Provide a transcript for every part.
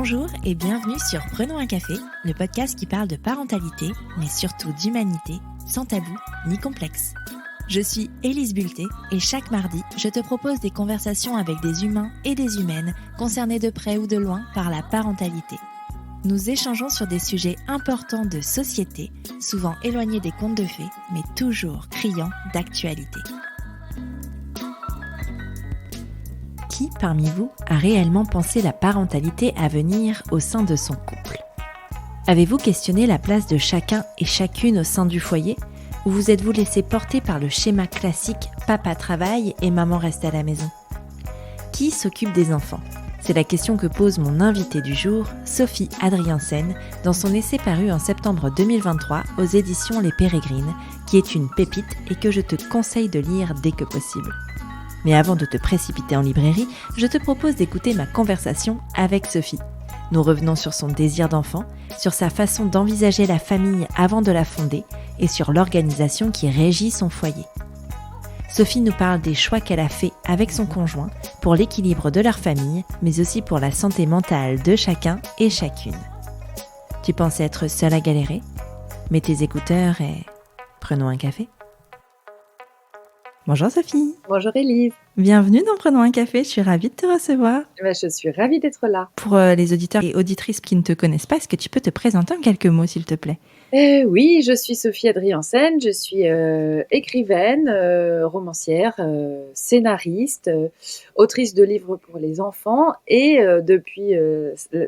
Bonjour et bienvenue sur Prenons un café, le podcast qui parle de parentalité, mais surtout d'humanité, sans tabou ni complexe. Je suis Élise Bulté et chaque mardi, je te propose des conversations avec des humains et des humaines concernés de près ou de loin par la parentalité. Nous échangeons sur des sujets importants de société, souvent éloignés des contes de fées, mais toujours criants d'actualité. Qui, parmi vous, a réellement pensé la parentalité à venir au sein de son couple ? Avez-vous questionné la place de chacun et chacune au sein du foyer ? Ou vous êtes-vous laissé porter par le schéma classique « papa travaille et maman reste à la maison » ? Qui s'occupe des enfants ? C'est la question que pose mon invitée du jour, Sophie Adriaensen, dans son essai paru en septembre 2023 aux éditions Les Pérégrines, qui est une pépite et que je te conseille de lire dès que possible. Mais avant de te précipiter en librairie, je te propose d'écouter ma conversation avec Sophie. Nous revenons sur son désir d'enfant, sur sa façon d'envisager la famille avant de la fonder et sur l'organisation qui régit son foyer. Sophie nous parle des choix qu'elle a faits avec son conjoint pour l'équilibre de leur famille, mais aussi pour la santé mentale de chacun et chacune. Tu pensais être seule à galérer ? Mets tes écouteurs et prenons un café. Bonjour Sophie. Bonjour Élise. Bienvenue dans Prenons un café, je suis ravie de te recevoir. Je suis ravie d'être là. Pour les auditeurs et auditrices qui ne te connaissent pas, est-ce que tu peux te présenter en quelques mots s'il te plaît ? Oui, je suis Sophie Adriaensen, je suis écrivaine, romancière, scénariste, autrice de livres pour les enfants et depuis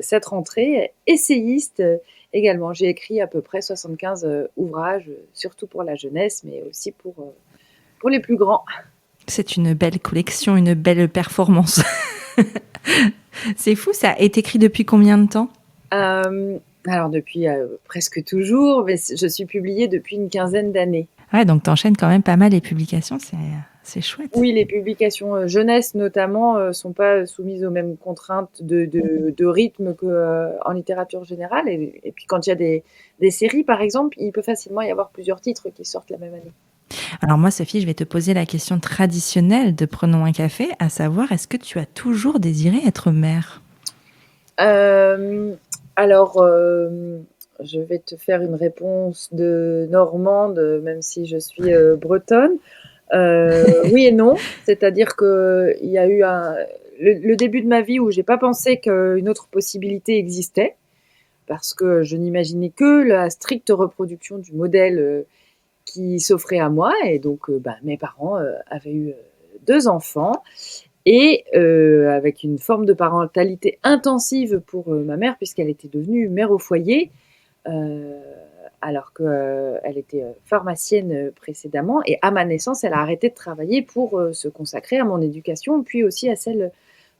cette rentrée, essayiste également. J'ai écrit à peu près 75 ouvrages, surtout pour la jeunesse, mais aussi pour les plus grands. C'est une belle collection, une belle performance. C'est fou, ça est écrit depuis combien de temps ? Alors depuis presque toujours, mais je suis publiée depuis une quinzaine d'années. Ouais, donc tu enchaînes quand même pas mal les publications, c'est chouette. Oui, les publications jeunesse notamment sont pas soumises aux mêmes contraintes de rythme qu'en littérature générale. Et puis quand il y a des séries par exemple, il peut facilement y avoir plusieurs titres qui sortent la même année. Alors moi, Sophie, je vais te poser la question traditionnelle de Prenons un café, à savoir, est-ce que tu as toujours désiré être mère ? Alors, je vais te faire une réponse de Normande, même si je suis bretonne. Oui et non, c'est-à-dire qu'il y a eu le début de ma vie où j'ai pas pensé qu'une autre possibilité existait, parce que je n'imaginais que la stricte reproduction du modèle qui s'offrait à moi. Et donc, mes parents avaient eu 2 enfants. Et avec une forme de parentalité intensive pour ma mère, puisqu'elle était devenue mère au foyer, alors qu'elle était pharmacienne précédemment. Et à ma naissance, elle a arrêté de travailler pour se consacrer à mon éducation, puis aussi à celle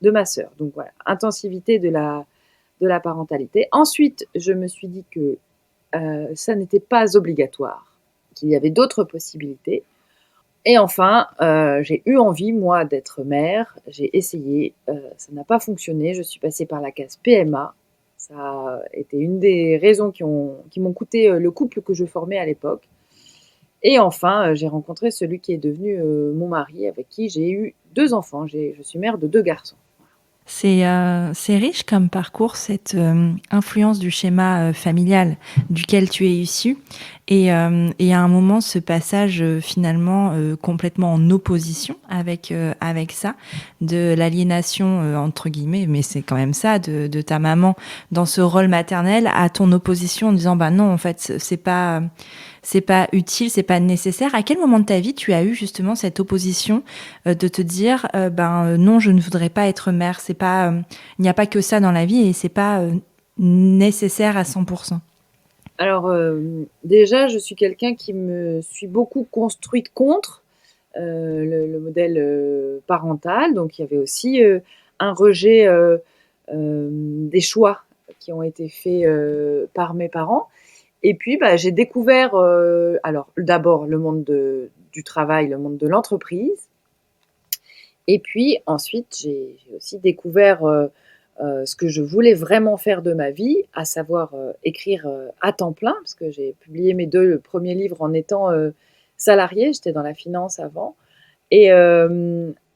de ma sœur. Donc voilà, intensivité de la parentalité. Ensuite, je me suis dit que ça n'était pas obligatoire, qu'il y avait d'autres possibilités. Et enfin, j'ai eu envie, moi, d'être mère. J'ai essayé, ça n'a pas fonctionné. Je suis passée par la case PMA. Ça a été une des raisons qui m'ont coûté le couple que je formais à l'époque. Et enfin, j'ai rencontré celui qui est devenu mon mari, avec qui j'ai eu 2 enfants. Je suis mère de 2 garçons. C'est riche comme parcours, cette influence du schéma familial duquel tu es issue. Et à un moment, ce passage finalement complètement en opposition avec ça, de l'aliénation, entre guillemets, mais c'est quand même ça, de ta maman dans ce rôle maternel, à ton opposition en disant « non, en fait, c'est pas utile, c'est pas nécessaire ». À quel moment de ta vie tu as eu justement cette opposition de te dire non, je ne voudrais pas être mère, c'est pas il n'y a pas que ça dans la vie et c'est pas nécessaire à 100%. Alors déjà, je suis quelqu'un qui me suis beaucoup construite contre le modèle parental. Donc il y avait aussi un rejet des choix qui ont été faits par mes parents. Et puis, j'ai découvert, alors d'abord le monde du travail, le monde de l'entreprise. Et puis ensuite, j'ai aussi découvert ce que je voulais vraiment faire de ma vie, à savoir écrire à temps plein, parce que j'ai publié mes 2 premiers livres en étant salariée. J'étais dans la finance avant. Et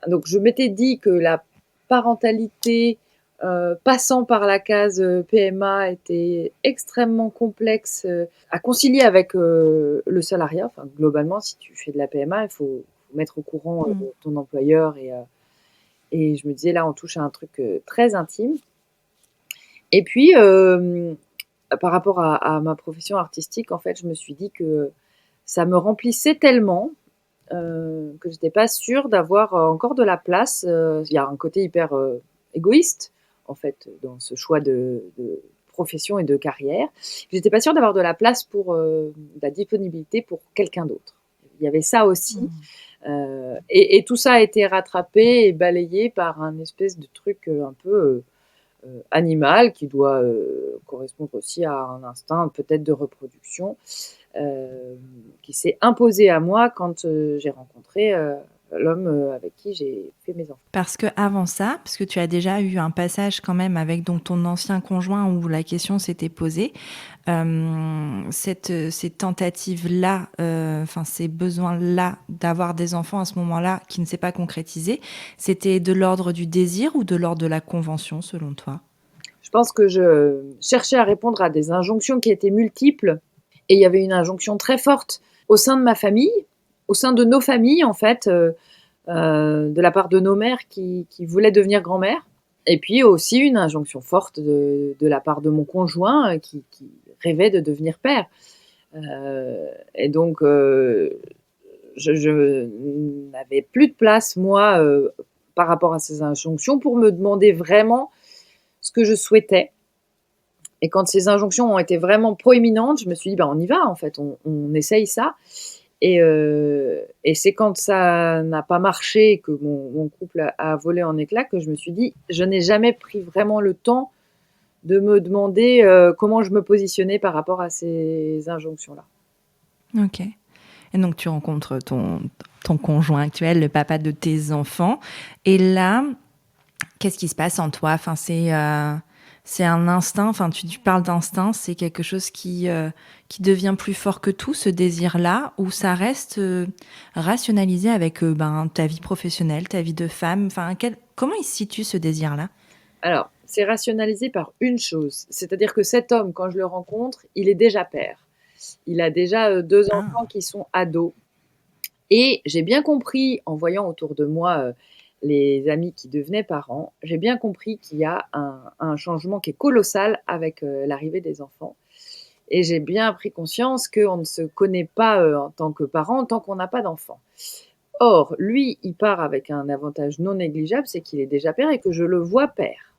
donc, je m'étais dit que la parentalité passant par la case PMA était extrêmement complexe à concilier avec le salariat. Enfin, globalement, si tu fais de la PMA, il faut mettre au courant ton employeur et je me disais là, on touche à un truc très intime. Et puis, par rapport à ma profession artistique, en fait, je me suis dit que ça me remplissait tellement que j'étais pas sûre d'avoir encore de la place. Il y a un côté hyper égoïste, en fait, dans ce choix de profession et de carrière. J'étais pas sûre d'avoir de la place pour de la disponibilité pour quelqu'un d'autre. Il y avait ça aussi. Et tout ça a été rattrapé et balayé par un espèce de truc un peu animal qui doit correspondre aussi à un instinct peut-être de reproduction qui s'est imposé à moi quand j'ai rencontré l'homme avec qui j'ai fait mes enfants. Parce que avant ça, parce que tu as déjà eu un passage quand même avec donc ton ancien conjoint où la question s'était posée, ces tentatives-là, ces besoins-là d'avoir des enfants à ce moment-là qui ne s'est pas concrétisé, c'était de l'ordre du désir ou de l'ordre de la convention selon toi ? Je pense que je cherchais à répondre à des injonctions qui étaient multiples et il y avait une injonction très forte au sein de ma famille, au sein de nos familles en fait, de la part de nos mères qui voulaient devenir grand-mère. Et puis aussi une injonction forte de la part de mon conjoint qui rêvait de devenir père. Et donc, je n'avais plus de place, moi, par rapport à ces injonctions, pour me demander vraiment ce que je souhaitais. Et quand ces injonctions ont été vraiment proéminentes, je me suis dit, on y va, en fait, on essaye ça. Et c'est quand ça n'a pas marché, que mon couple a volé en éclats, que je me suis dit, je n'ai jamais pris vraiment le temps de me demander comment je me positionnais par rapport à ces injonctions-là. Ok. Et donc, tu rencontres ton conjoint actuel, le papa de tes enfants. Et là, qu'est-ce qui se passe en toi ? Enfin, c'est un instinct, tu parles d'instinct, c'est quelque chose qui devient plus fort que tout, ce désir-là, ou ça reste rationalisé avec ta vie professionnelle, ta vie de femme. Comment il se situe ce désir-là ? Alors, c'est rationalisé par une chose, c'est-à-dire que cet homme, quand je le rencontre, il est déjà père. Il a déjà 2 enfants qui sont ados. Et j'ai bien compris, en voyant autour de moi les amis qui devenaient parents, j'ai bien compris qu'il y a un changement qui est colossal avec l'arrivée des enfants. Et j'ai bien pris conscience qu'on ne se connaît pas en tant que parent tant qu'on n'a pas d'enfants. Or, lui, il part avec un avantage non négligeable, c'est qu'il est déjà père et que je le vois père.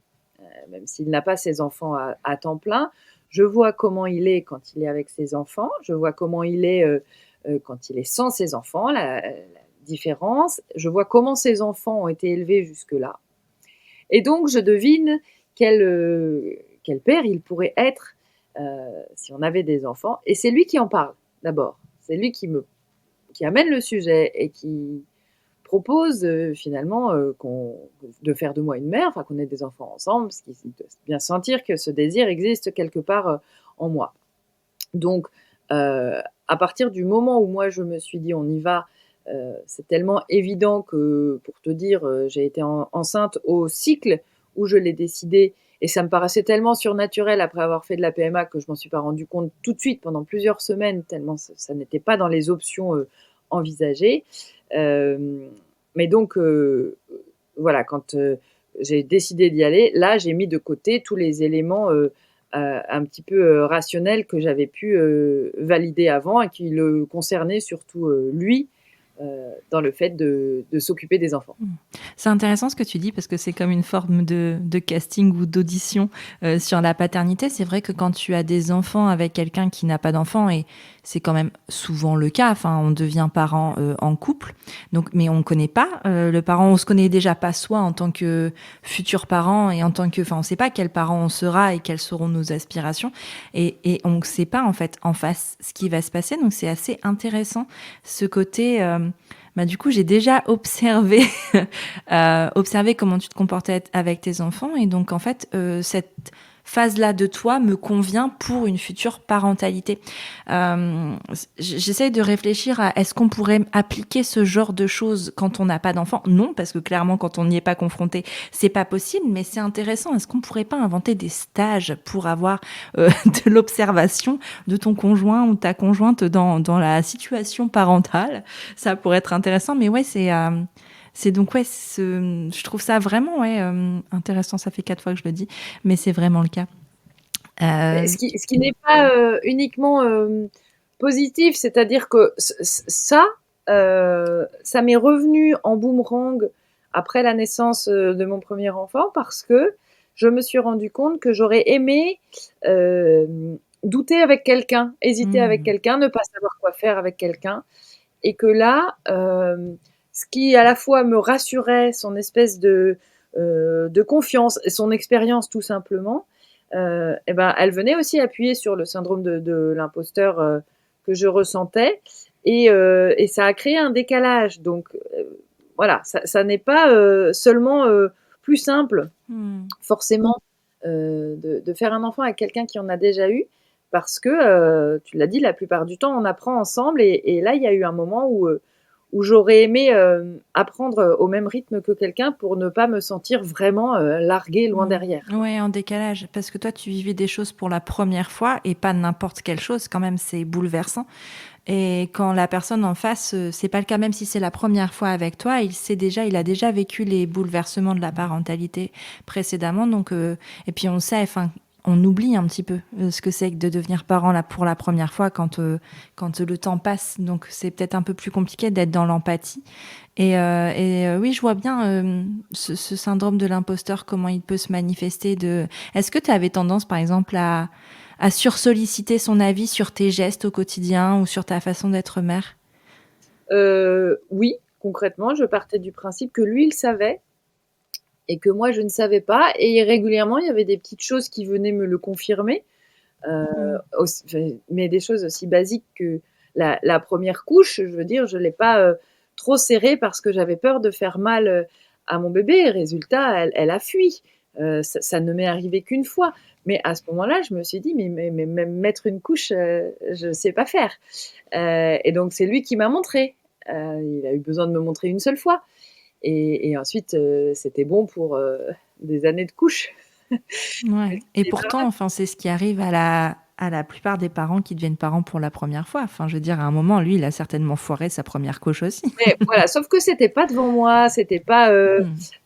Même s'il n'a pas ses enfants à temps plein, je vois comment il est quand il est avec ses enfants, je vois comment il est quand il est sans ses enfants, la différence. Je vois comment ses enfants ont été élevés jusque-là. Et donc, je devine quel père il pourrait être si on avait des enfants. Et c'est lui qui en parle, d'abord. C'est lui qui amène le sujet et qui propose finalement de faire de moi une mère, qu'on ait des enfants ensemble, parce qu'il doit bien sentir que ce désir existe quelque part en moi. Donc, à partir du moment où moi je me suis dit on y va, c'est tellement évident que, pour te dire, j'ai été enceinte au cycle où je l'ai décidé et ça me paraissait tellement surnaturel après avoir fait de la PMA que je m'en suis pas rendu compte tout de suite pendant plusieurs semaines, tellement ça n'était pas dans les options envisagées. Mais donc, voilà, quand j'ai décidé d'y aller, là, j'ai mis de côté tous les éléments un petit peu rationnels que j'avais pu valider avant et qui le concernaient surtout lui, dans le fait de s'occuper des enfants. C'est intéressant ce que tu dis parce que c'est comme une forme de casting ou d'audition sur la paternité. C'est vrai que quand tu as des enfants avec quelqu'un qui n'a pas d'enfants, et c'est quand même souvent le cas, on devient parent en couple, donc, mais on ne connaît pas le parent, on se connaît déjà pas soi en tant que futur parent et en tant que, on ne sait pas quel parent on sera et quelles seront nos aspirations et on ne sait pas en fait en face ce qui va se passer, donc c'est assez intéressant ce côté... du coup, j'ai déjà observé comment tu te comportais avec tes enfants. Et donc, en fait, cette phase-là de toi me convient pour une future parentalité. J'essaye de réfléchir à est-ce qu'on pourrait appliquer ce genre de choses quand on n'a pas d'enfant. Non, parce que clairement, quand on n'y est pas confronté, c'est pas possible, mais c'est intéressant. Est-ce qu'on pourrait pas inventer des stages pour avoir de l'observation de ton conjoint ou ta conjointe dans la situation parentale? Ça pourrait être intéressant, mais ouais, c'est donc, ouais, je trouve ça vraiment ouais, intéressant. Ça fait 4 fois que je le dis, mais c'est vraiment le cas. Ce qui n'est pas uniquement positif, c'est-à-dire que ça m'est revenu en boomerang après la naissance de mon premier enfant parce que je me suis rendu compte que j'aurais aimé euh, douter avec quelqu'un, hésiter avec quelqu'un, ne pas savoir quoi faire avec quelqu'un. Et que là, ce qui à la fois me rassurait, son espèce de confiance, son expérience tout simplement, et ben, elle venait aussi appuyer sur le syndrome de l'imposteur que je ressentais. Et ça a créé un décalage. Donc voilà, ça n'est pas seulement plus simple, forcément, de faire un enfant avec quelqu'un qui en a déjà eu. Parce que, tu l'as dit, la plupart du temps, on apprend ensemble. Et là, il y a eu un moment où j'aurais aimé apprendre au même rythme que quelqu'un pour ne pas me sentir vraiment larguée loin derrière. Ouais, en décalage. Parce que toi, tu vivais des choses pour la première fois et pas n'importe quelle chose. Quand même, c'est bouleversant. Et quand la personne en face, c'est pas le cas, même si c'est la première fois avec toi, il a déjà vécu les bouleversements de la parentalité précédemment. Donc, et puis on sait, enfin, on oublie un petit peu ce que c'est que de devenir parent là pour la première fois quand le temps passe. Donc, c'est peut-être un peu plus compliqué d'être dans l'empathie. Oui, je vois bien ce syndrome de l'imposteur, comment il peut se manifester. Est-ce que tu avais tendance, par exemple, à sursolliciter son avis sur tes gestes au quotidien ou sur ta façon d'être mère? Oui, concrètement, je partais du principe que lui, il savait et que moi, je ne savais pas. Et régulièrement, il y avait des petites choses qui venaient me le confirmer, mais des choses aussi basiques que la première couche. Je veux dire, je ne l'ai pas trop serrée parce que j'avais peur de faire mal à mon bébé. Résultat, elle a fui. Ça ne m'est arrivé qu'une fois. Mais à ce moment-là, je me suis dit, mais même mettre une couche, je ne sais pas faire. Et donc, c'est lui qui m'a montré. Il a eu besoin de me montrer une seule fois. Et ensuite, c'était bon pour des années de couches. Ouais. Et pourtant, enfin, c'est ce qui arrive à la plupart des parents qui deviennent parents pour la première fois. Enfin, je veux dire, à un moment, lui, il a certainement foiré sa première couche aussi. Mais voilà, sauf que c'était pas devant moi, c'était pas.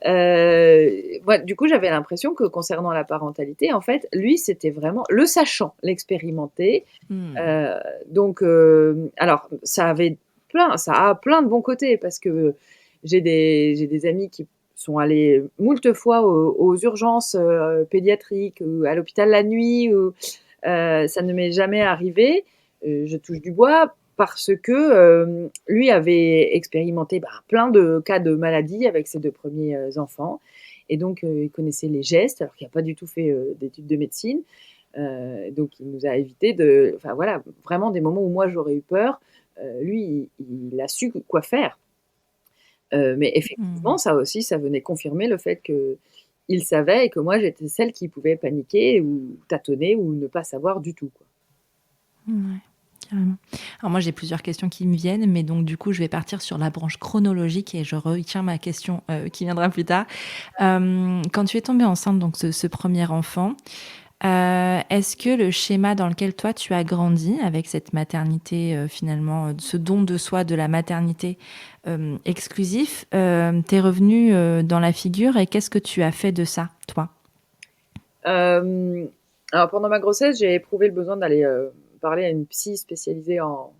Ouais, du coup, j'avais l'impression que concernant la parentalité, en fait, lui, c'était vraiment le sachant, l'expérimenté. Euh, donc, alors, ça a plein de bons côtés parce que j'ai des amis qui sont allés moult fois aux urgences pédiatriques ou à l'hôpital la nuit. Ça ne m'est jamais arrivé. Je touche du bois parce que lui avait expérimenté plein de cas de maladie avec ses deux premiers enfants. Et donc, il connaissait les gestes, alors qu'il n'a pas du tout fait d'études de médecine. Donc, il nous a évité enfin voilà, vraiment des moments où moi j'aurais eu peur. Lui, il a su quoi faire. Mais effectivement, ça aussi, ça venait confirmer le fait qu'il savait et que moi j'étais celle qui pouvait paniquer ou tâtonner ou ne pas savoir du tout, quoi. Ouais, carrément. Alors moi, j'ai plusieurs questions qui me viennent, mais donc du coup, je vais partir sur la branche chronologique et je retiens ma question qui viendra plus tard. Quand tu es tombée enceinte, donc ce premier enfant, est-ce que le schéma dans lequel toi tu as grandi avec cette maternité finalement, ce don de soi de la maternité exclusif, t'es revenu dans la figure et qu'est-ce que tu as fait de ça, toi? Alors pendant ma grossesse, j'ai éprouvé le besoin d'aller parler à une psy spécialisée en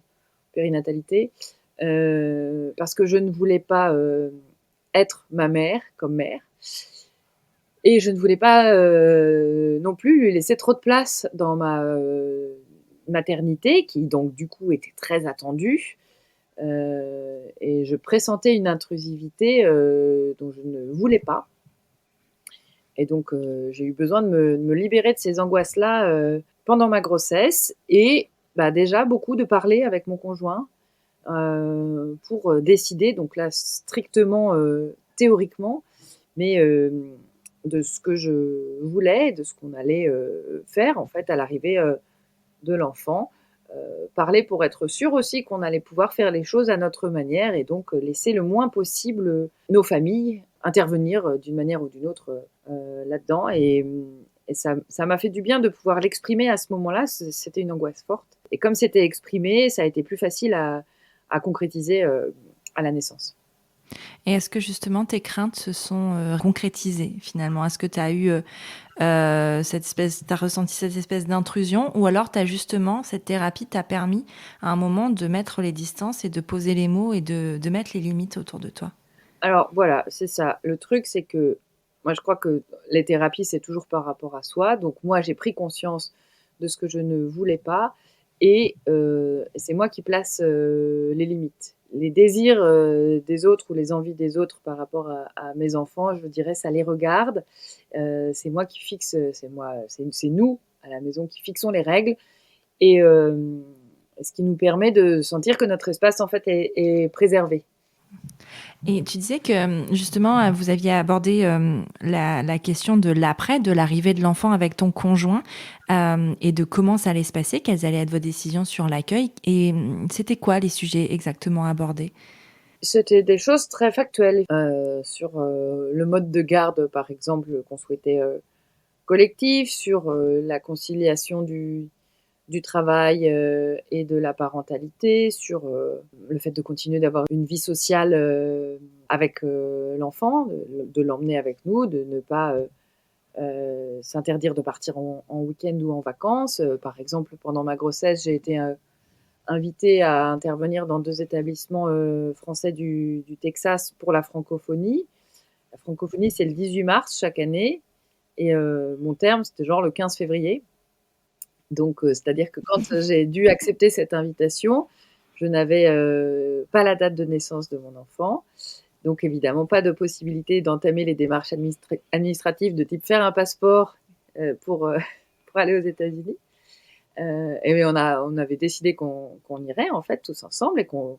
périnatalité parce que je ne voulais pas être ma mère comme mère. Et je ne voulais pas non plus lui laisser trop de place dans ma maternité, qui donc du coup était très attendue. Et je pressentais une intrusivité dont je ne voulais pas. Et donc j'ai eu besoin de me libérer de ces angoisses-là pendant ma grossesse. Et déjà beaucoup de parler avec mon conjoint pour décider, donc là strictement théoriquement, mais de ce que je voulais, de ce qu'on allait faire en fait à l'arrivée de l'enfant. Parler pour être sûr aussi qu'on allait pouvoir faire les choses à notre manière et donc laisser le moins possible nos familles intervenir d'une manière ou d'une autre là-dedans. Et ça m'a fait du bien de pouvoir l'exprimer à ce moment-là. C'était une angoisse forte. Et comme c'était exprimé, ça a été plus facile à concrétiser à la naissance. Et est-ce que justement tes craintes se sont concrétisées finalement? Est-ce que tu as eu t'as ressenti cette espèce d'intrusion, ou alors t'as justement, cette thérapie t'a permis à un moment de mettre les distances et de poser les mots et de mettre les limites autour de toi? Alors voilà, c'est ça. Le truc, c'est que moi, je crois que les thérapies, c'est toujours par rapport à soi. Donc moi, j'ai pris conscience de ce que je ne voulais pas et c'est moi qui place les limites. Les désirs des autres ou les envies des autres par rapport à mes enfants, je dirais, ça les regarde. C'est moi qui fixe, c'est nous à la maison qui fixons les règles et ce qui nous permet de sentir que notre espace en fait est préservé. Et tu disais que justement, vous aviez abordé la question de l'après, de l'arrivée de l'enfant avec ton conjoint, et de comment ça allait se passer, quelles allaient être vos décisions sur l'accueil. Et c'était quoi les sujets exactement abordés? C'était des choses très factuelles sur le mode de garde, par exemple, qu'on souhaitait collectif, sur la conciliation du travail et de la parentalité, sur le fait de continuer d'avoir une vie sociale avec l'enfant, de l'emmener avec nous, de ne pas s'interdire de partir en week-end ou en vacances. Par exemple, pendant ma grossesse, j'ai été invitée à intervenir dans 2 établissements français du Texas pour la francophonie. La francophonie, c'est le 18 mars chaque année et mon terme, c'était genre le 15 février. Donc c'est-à-dire que quand j'ai dû accepter cette invitation, je n'avais pas la date de naissance de mon enfant. Donc évidemment, pas de possibilité d'entamer les démarches administratives de type faire un passeport pour pour aller aux États-Unis. Et on avait décidé qu'on irait en fait tous ensemble et qu'on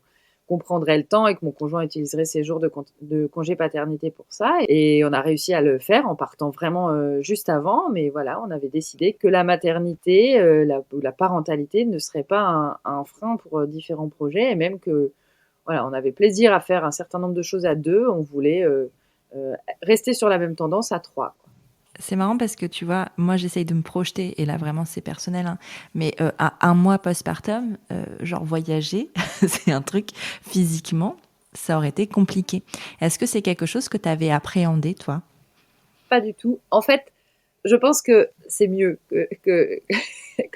prendrait le temps et que mon conjoint utiliserait ses jours de congé paternité pour ça. Et on a réussi à le faire en partant vraiment juste avant. Mais voilà, on avait décidé que la maternité ou la parentalité ne serait pas un frein pour différents projets et même que voilà, on avait plaisir à faire un certain nombre de choses à deux. On voulait rester sur la même tendance à trois. C'est marrant parce que tu vois, moi j'essaye de me projeter, et là vraiment c'est personnel, hein, mais à un mois postpartum, genre voyager, c'est un truc physiquement, ça aurait été compliqué. Est-ce que c'est quelque chose que tu avais appréhendé, toi? Pas du tout. En fait, je pense que c'est mieux que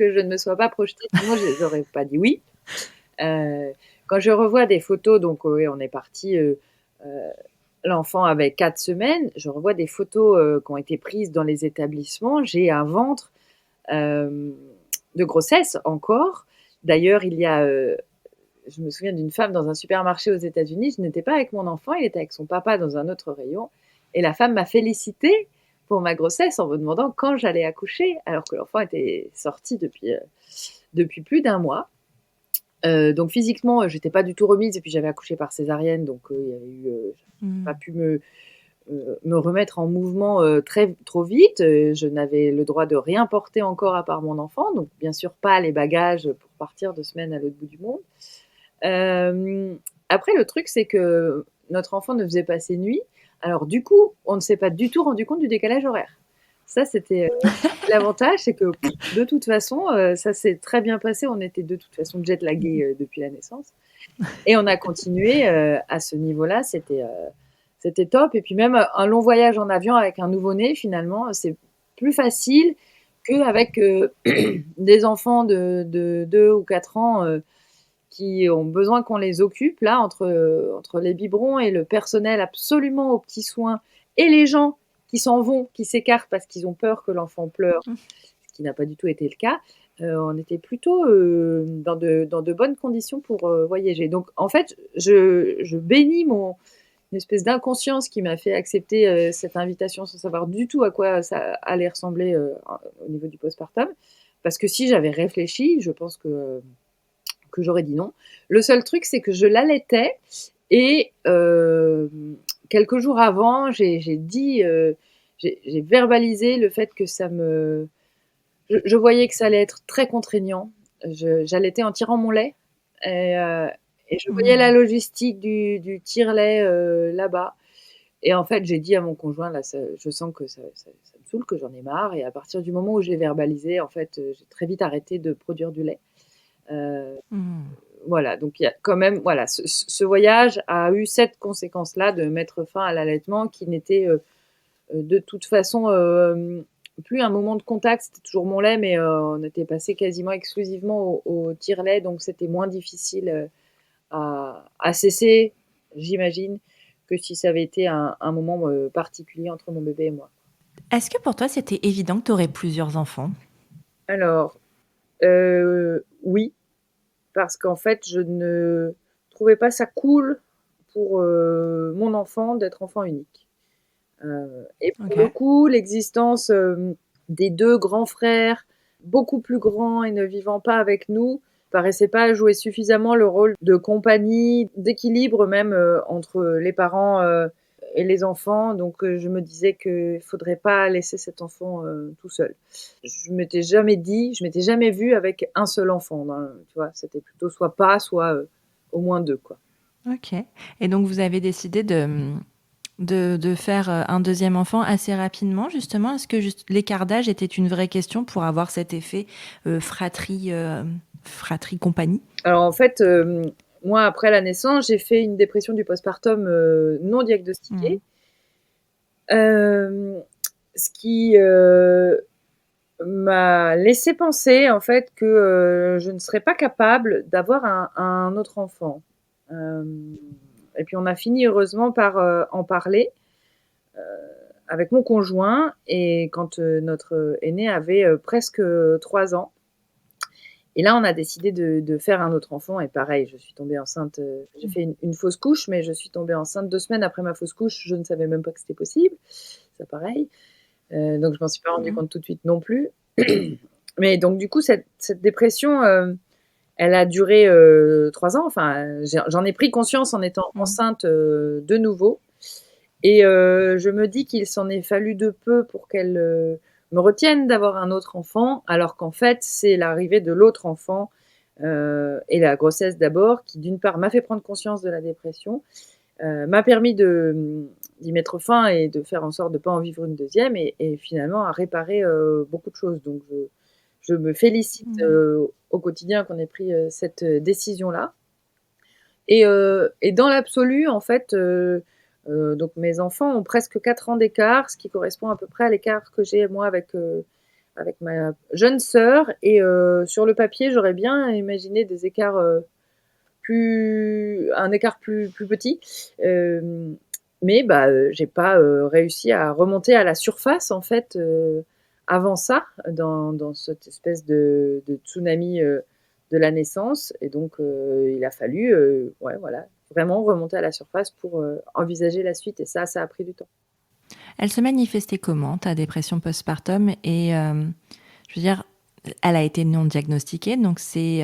je ne me sois pas projetée. Sinon, je n'aurais pas dit oui. Quand je revois des photos, donc oui, on est parti, l'enfant avait 4 semaines. Je revois des photos qui ont été prises dans les établissements. J'ai un ventre de grossesse encore. D'ailleurs, je me souviens d'une femme dans un supermarché aux États-Unis. Je n'étais pas avec mon enfant, il était avec son papa dans un autre rayon. Et la femme m'a félicitée pour ma grossesse en me demandant quand j'allais accoucher, alors que l'enfant était sorti depuis plus d'un mois. Donc physiquement, j'étais pas du tout remise et puis j'avais accouché par césarienne, donc il y avait eu, pas pu me remettre en mouvement trop vite. Je n'avais le droit de rien porter encore à part mon enfant, donc bien sûr pas les bagages pour partir 2 semaines à l'autre bout du monde. Après, le truc, c'est que notre enfant ne faisait pas ses nuits. Alors du coup, on ne s'est pas du tout rendu compte du décalage horaire. Ça, c'était l'avantage, c'est que de toute façon, ça s'est très bien passé. On était de toute façon jet-lagués depuis la naissance. Et on a continué à ce niveau-là. C'était top. Et puis même un long voyage en avion avec un nouveau-né, finalement, c'est plus facile qu'avec des enfants de 2 ou 4 ans qui ont besoin qu'on les occupe. Là, entre les biberons et le personnel absolument aux petits soins et les gens qui s'en vont, qui s'écartent parce qu'ils ont peur que l'enfant pleure, ce qui n'a pas du tout été le cas, on était plutôt dans de bonnes conditions pour voyager. Donc, en fait, je bénis une espèce d'inconscience qui m'a fait accepter cette invitation sans savoir du tout à quoi ça allait ressembler au niveau du postpartum. Parce que si j'avais réfléchi, je pense que j'aurais dit non. Le seul truc, c'est que je l'allaitais et quelques jours avant, j'ai dit j'ai verbalisé le fait que ça me je voyais que ça allait être très contraignant. J'allaitais en tirant mon lait et heu et je voyais la Mmh. logistique du tire-lait, là-bas et en fait, j'ai dit à mon conjoint: «Là, ça je sens que ça me saoule, que j'en ai marre» et à partir du moment où je l'ai verbalisé, en fait, j'ai très vite arrêté de produire du lait. Heu, Mmh. voilà, donc il y a quand même voilà, ce voyage a eu cette conséquence-là de mettre fin à l'allaitement qui n'était, de toute façon, plus un moment de contact, c'était toujours mon lait, mais on était passé quasiment exclusivement au tire-lait, donc c'était moins difficile, à cesser, j'imagine, que si ça avait été un moment, particulier entre mon bébé et moi. Est-ce que pour toi, c'était évident que tu aurais plusieurs enfants? Alors, oui, parce qu'en fait, je ne trouvais pas ça cool pour, mon enfant d'être enfant unique. Et pour le OK. coup, l'existence, des 2 grands frères, beaucoup plus grands et ne vivant pas avec nous, paraissait pas jouer suffisamment le rôle de compagnie, d'équilibre même, entre les parents, et les enfants. Donc, je me disais qu'il faudrait pas laisser cet enfant, tout seul. Je m'étais jamais vue avec un seul enfant tu vois? C'était plutôt soit pas, soit, au moins 2 quoi. OK, et donc vous avez décidé de faire, un deuxième enfant assez rapidement justement? Est-ce que juste l'écart d'âge était une vraie question pour avoir cet effet, fratrie compagnie? Alors en fait, moi après la naissance, j'ai fait une dépression du postpartum, non Mmh. diagnostiquée. Hem, Ce qui, m'a laissé penser en fait que, je ne serais pas capable d'avoir un autre enfant. Hem et puis on a fini heureusement par, en parler, heu, avec mon conjoint et quand, notre aîné avait, presque, 3 ans. Et là, on a décidé de faire un autre enfant et pareil, je suis tombée enceinte, j'ai fait une fausse couche, mais je suis tombée enceinte 2 semaines après ma fausse couche. Je ne savais même pas que c'était possible, ça pareil. Donc je m'en suis pas rendu Mmh. compte tout de suite non plus. Mais donc du coup, cette dépression, elle a duré, 3 ans. Enfin, j'en ai pris conscience en étant Mmh. enceinte, de nouveau et je me dis qu'il s'en est fallu de peu pour qu'elle, me retienne d'avoir un autre enfant, alors qu'en fait, c'est l'arrivée de l'autre enfant, et la grossesse d'abord qui, d'une part, m'a fait prendre conscience de la dépression, m'a permis d'y mettre fin et de faire en sorte de ne pas en vivre une deuxième et finalement à réparer, beaucoup de choses. Donc je me félicite, Mmh. au quotidien qu'on ait pris, cette, décision-là et dans l'absolu, en fait, donc mes enfants ont presque 4 ans d'écart, ce qui correspond à peu près à l'écart que j'ai moi avec ma jeune sœur et sur le papier, j'aurais bien imaginé des écarts, un écart plus petit, hem, mais bah, j'ai pas, réussi à remonter à la surface en fait, avant ça, dans cette espèce de tsunami, de la naissance et donc il a fallu, ouais voilà, vraiment remonter à la surface pour, envisager la suite et ça a pris du temps. Elle se manifestait comment, ta dépression postpartum? Et je veux dire, elle a été non diagnostiquée, donc c'est,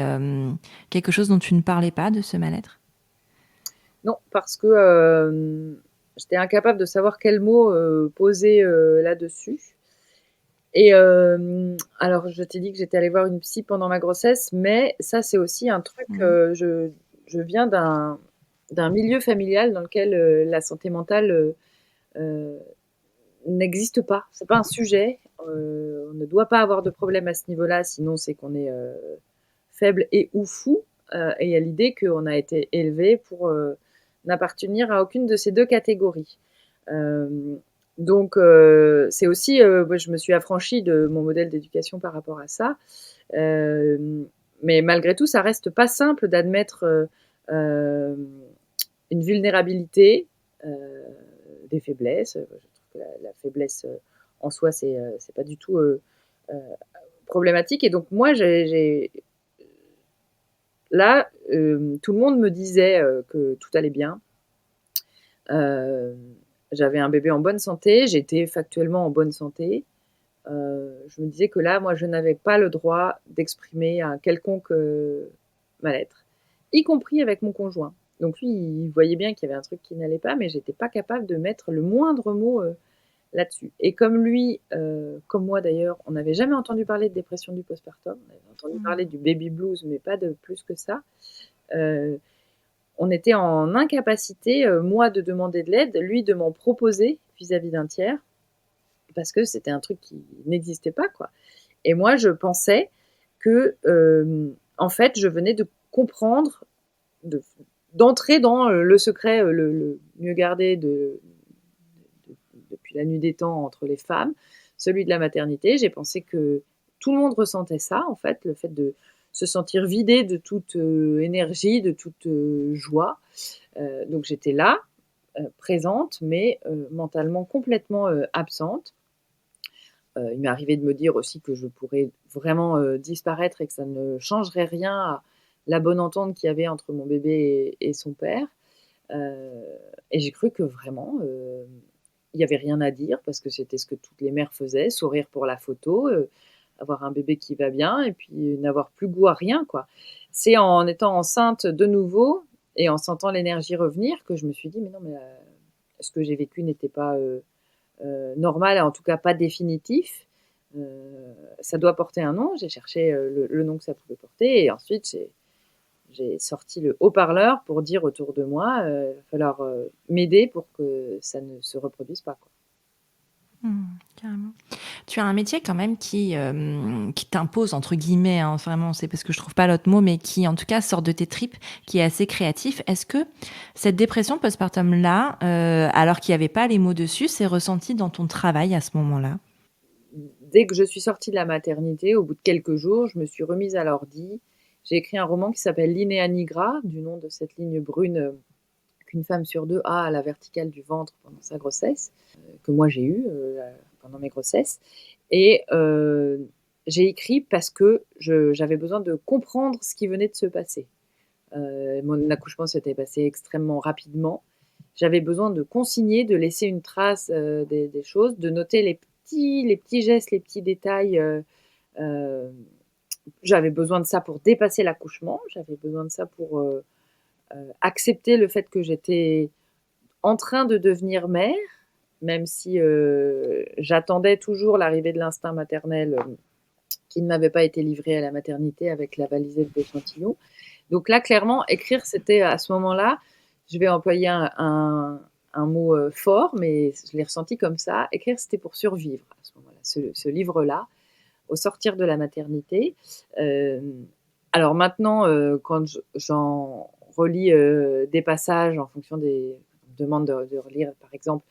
quelque chose dont tu ne parlais pas, de ce mal-être? Non, parce que, j'étais incapable de savoir quels mots, poser, là-dessus et alors je t'ai dit que j'étais allée voir une psy pendant ma grossesse, mais ça, c'est aussi un truc, Mmh. je viens d'un milieu familial dans lequel, la santé mentale, heu, n'existe pas. C'est pas un sujet, on ne doit pas avoir de problème à ce niveau-là, sinon c'est qu'on est, faible et ou fou, et il y a l'idée qu'on a été élevé pour, n'appartenir à aucune de ces 2 catégories. Hem, donc c'est aussi, moi je me suis affranchie de mon modèle d'éducation par rapport à ça. Hem, mais malgré tout, ça reste pas simple d'admettre, hem, une vulnérabilité, heu, des faiblesses. Je trouve que la faiblesse, en soi, c'est pas du tout, heu, problématique et donc moi j'ai là, tout le monde me disait, que tout allait bien. Hem, J'avais un bébé en bonne santé, j'étais factuellement en bonne santé. Je me disais que là, moi, je n'avais pas le droit d'exprimer un quelconque, mal-être, y compris avec mon conjoint. Donc lui, il voyait bien qu'il y avait un truc qui n'allait pas, mais j'étais pas capable de mettre le moindre mot, là-dessus. Et comme lui, comme moi d'ailleurs, on n'avait jamais entendu parler de dépression du postpartum. On avait entendu parler du baby blues, mais pas de plus que ça. On était en incapacité, moi de demander de l'aide, lui de m'en proposer vis-à-vis d'un tiers, parce que c'était un truc qui n'existait pas, quoi. Et moi, je pensais que, en fait, je venais de comprendre, d'entrer dans le secret le mieux gardé depuis la nuit des temps entre les femmes, celui de la maternité. J'ai pensé que tout le monde ressentait ça, en fait, le fait de se sentir vidé de toute énergie, de toute joie. Donc j'étais là, présente, mais mentalement complètement absente. Il m'est arrivé de me dire aussi que je pourrais vraiment disparaître et que ça ne changerait rien à la bonne entente qu'il y avait entre mon bébé et son père. Et j'ai cru que vraiment, il n'y avait rien à dire parce que c'était ce que toutes les mères faisaient, sourire pour la photo, avoir un bébé qui va bien et puis n'avoir plus goût à rien, quoi. C'est en étant enceinte de nouveau et en sentant l'énergie revenir que je me suis dit: «Mais non, mais ce que j'ai vécu n'était pas, normal, en tout cas pas définitif. Ça doit porter un nom». J'ai cherché le nom que ça pouvait porter et ensuite j'ai sorti le haut-parleur pour dire autour de moi, il va falloir m'aider pour que ça ne se reproduise pas, quoi. Carrément. Tu as un métier quand même qui t'impose entre guillemets, hein, vraiment, c'est parce que je trouve pas l'autre mot, mais qui en tout cas sort de tes tripes, qui est assez créatif. Est-ce que cette dépression postpartum-là, alors qu'il y avait pas les mots dessus, s'est ressentie dans ton travail à ce moment-là? Dès que je suis sortie de la maternité, au bout de quelques jours, je me suis remise à l'ordi. J'ai écrit un roman qui s'appelle Linea nigra, du nom de cette ligne brune qu'une femme sur 2 a à la verticale du ventre pendant sa grossesse, que moi j'ai eue pendant mes grossesses. Et j'ai écrit parce que j'avais besoin de comprendre ce qui venait de se passer. Mon accouchement s'était passé extrêmement rapidement. J'avais besoin de consigner, de laisser une trace des choses, de noter les petits gestes, les petits détails. J'avais besoin de ça pour dépasser l'accouchement. J'avais besoin de ça pour accepter le fait que j'étais en train de devenir mère, même si j'attendais toujours l'arrivée de l'instinct maternel qui ne m'avait pas été livré à la maternité avec la valisette d'échantillons. Donc là, clairement, écrire, c'était à ce moment-là, je vais employer un mot fort, mais je l'ai ressenti comme ça. Écrire, c'était pour survivre à ce moment-là, ce livre-là, au sortir de la maternité. Alors maintenant, quand j'en relis des passages en fonction des demandes de relire, par exemple,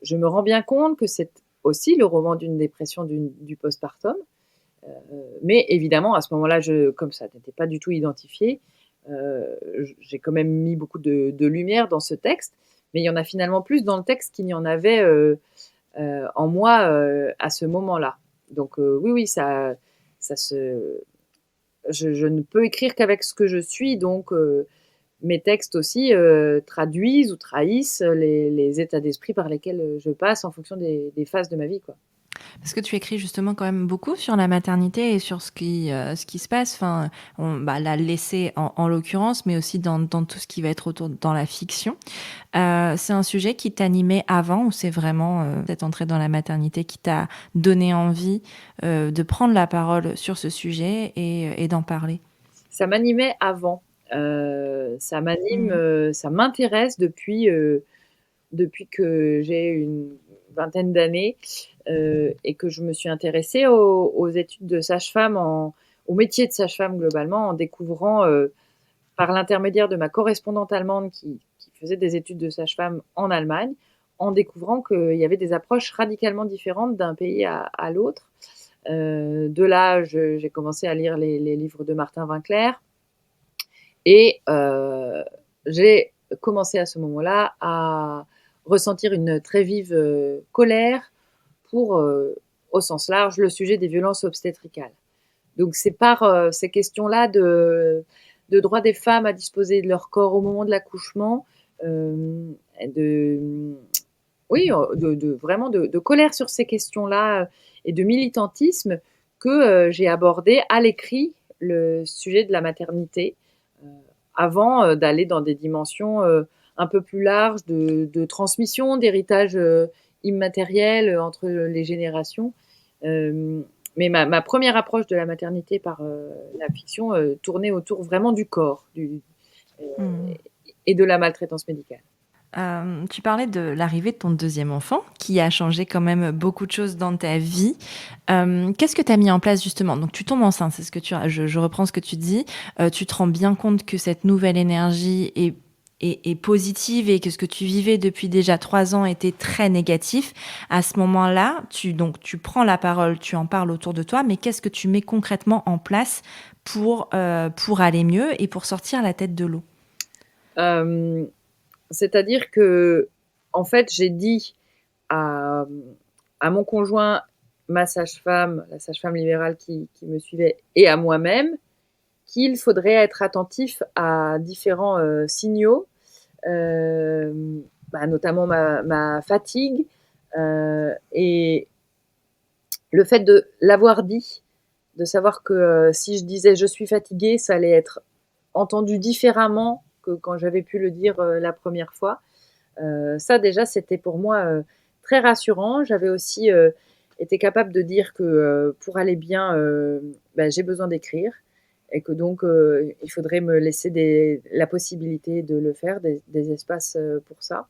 je me rends bien compte que c'est aussi le roman d'une dépression du postpartum. Mais évidemment, à ce moment-là, comme ça n'était pas du tout identifié, j'ai quand même mis beaucoup de lumière dans ce texte, mais il y en a finalement plus dans le texte qu'il n'y en avait en moi à ce moment-là. Donc oui, oui, ça se, je ne peux écrire qu'avec ce que je suis, donc mes textes aussi traduisent ou trahissent les états d'esprit par lesquels je passe en fonction des phases de ma vie, quoi. Parce que tu écris justement quand même beaucoup sur la maternité et sur ce qui se passe. Enfin, la laisser en l'occurrence, mais aussi dans tout ce qui va être autour dans la fiction. C'est un sujet qui t'animait avant ou c'est vraiment cette entrée dans la maternité qui t'a donné envie de prendre la parole sur ce sujet et d'en parler? Ça m'animait avant. Ça m'anime, ça m'intéresse depuis que j'ai une vingtaine d'années et que je me suis intéressée aux études de sage-femme, au métier de sage-femme globalement, en découvrant par l'intermédiaire de ma correspondante allemande qui faisait des études de sage-femme en Allemagne, en découvrant qu'il y avait des approches radicalement différentes d'un pays à l'autre. De là, j'ai commencé à lire les livres de Martin Winkler et j'ai commencé à ce moment-là à ressentir une très vive colère pour, au sens large, le sujet des violences obstétricales. Donc c'est par ces questions-là de droit des femmes à disposer de leur corps au moment de l'accouchement, de oui, vraiment de colère sur ces questions-là et de militantisme que j'ai abordé à l'écrit le sujet de la maternité avant d'aller dans des dimensions un peu plus larges de transmission, d'héritage immatériel entre les générations. Mais ma première approche de la maternité par la fiction tournait autour vraiment du corps euh, Mmh. et de la maltraitance médicale. Tu parlais de l'arrivée de ton deuxième enfant, qui a changé quand même beaucoup de choses dans ta vie. Qu'est-ce que tu as mis en place justement? Donc tu tombes enceinte, c'est ce que je reprends ce que tu dis. Tu te rends bien compte que cette nouvelle énergie est positive et que ce que tu vivais depuis déjà 3 ans était très négatif. À ce moment-là, donc tu prends la parole, tu en parles autour de toi, mais qu'est-ce que tu mets concrètement en place pour aller mieux et pour sortir la tête de l'eau? Euh, C'est-à-dire que, en fait, j'ai dit à, à mon conjoint, ma sage-femme, la sage-femme libérale qui me suivait, et à moi-même, qu'il faudrait être attentif à différents signaux, euh, notamment ma fatigue, et le fait de l'avoir dit, de savoir que si je disais je suis fatiguée, ça allait être entendu différemment que quand j'avais pu le dire la première fois. Ça déjà, c'était pour moi très rassurant. J'avais aussi été capable de dire que pour aller bien, j'ai besoin d'écrire et que donc il faudrait me laisser la possibilité de le faire, des espaces pour ça.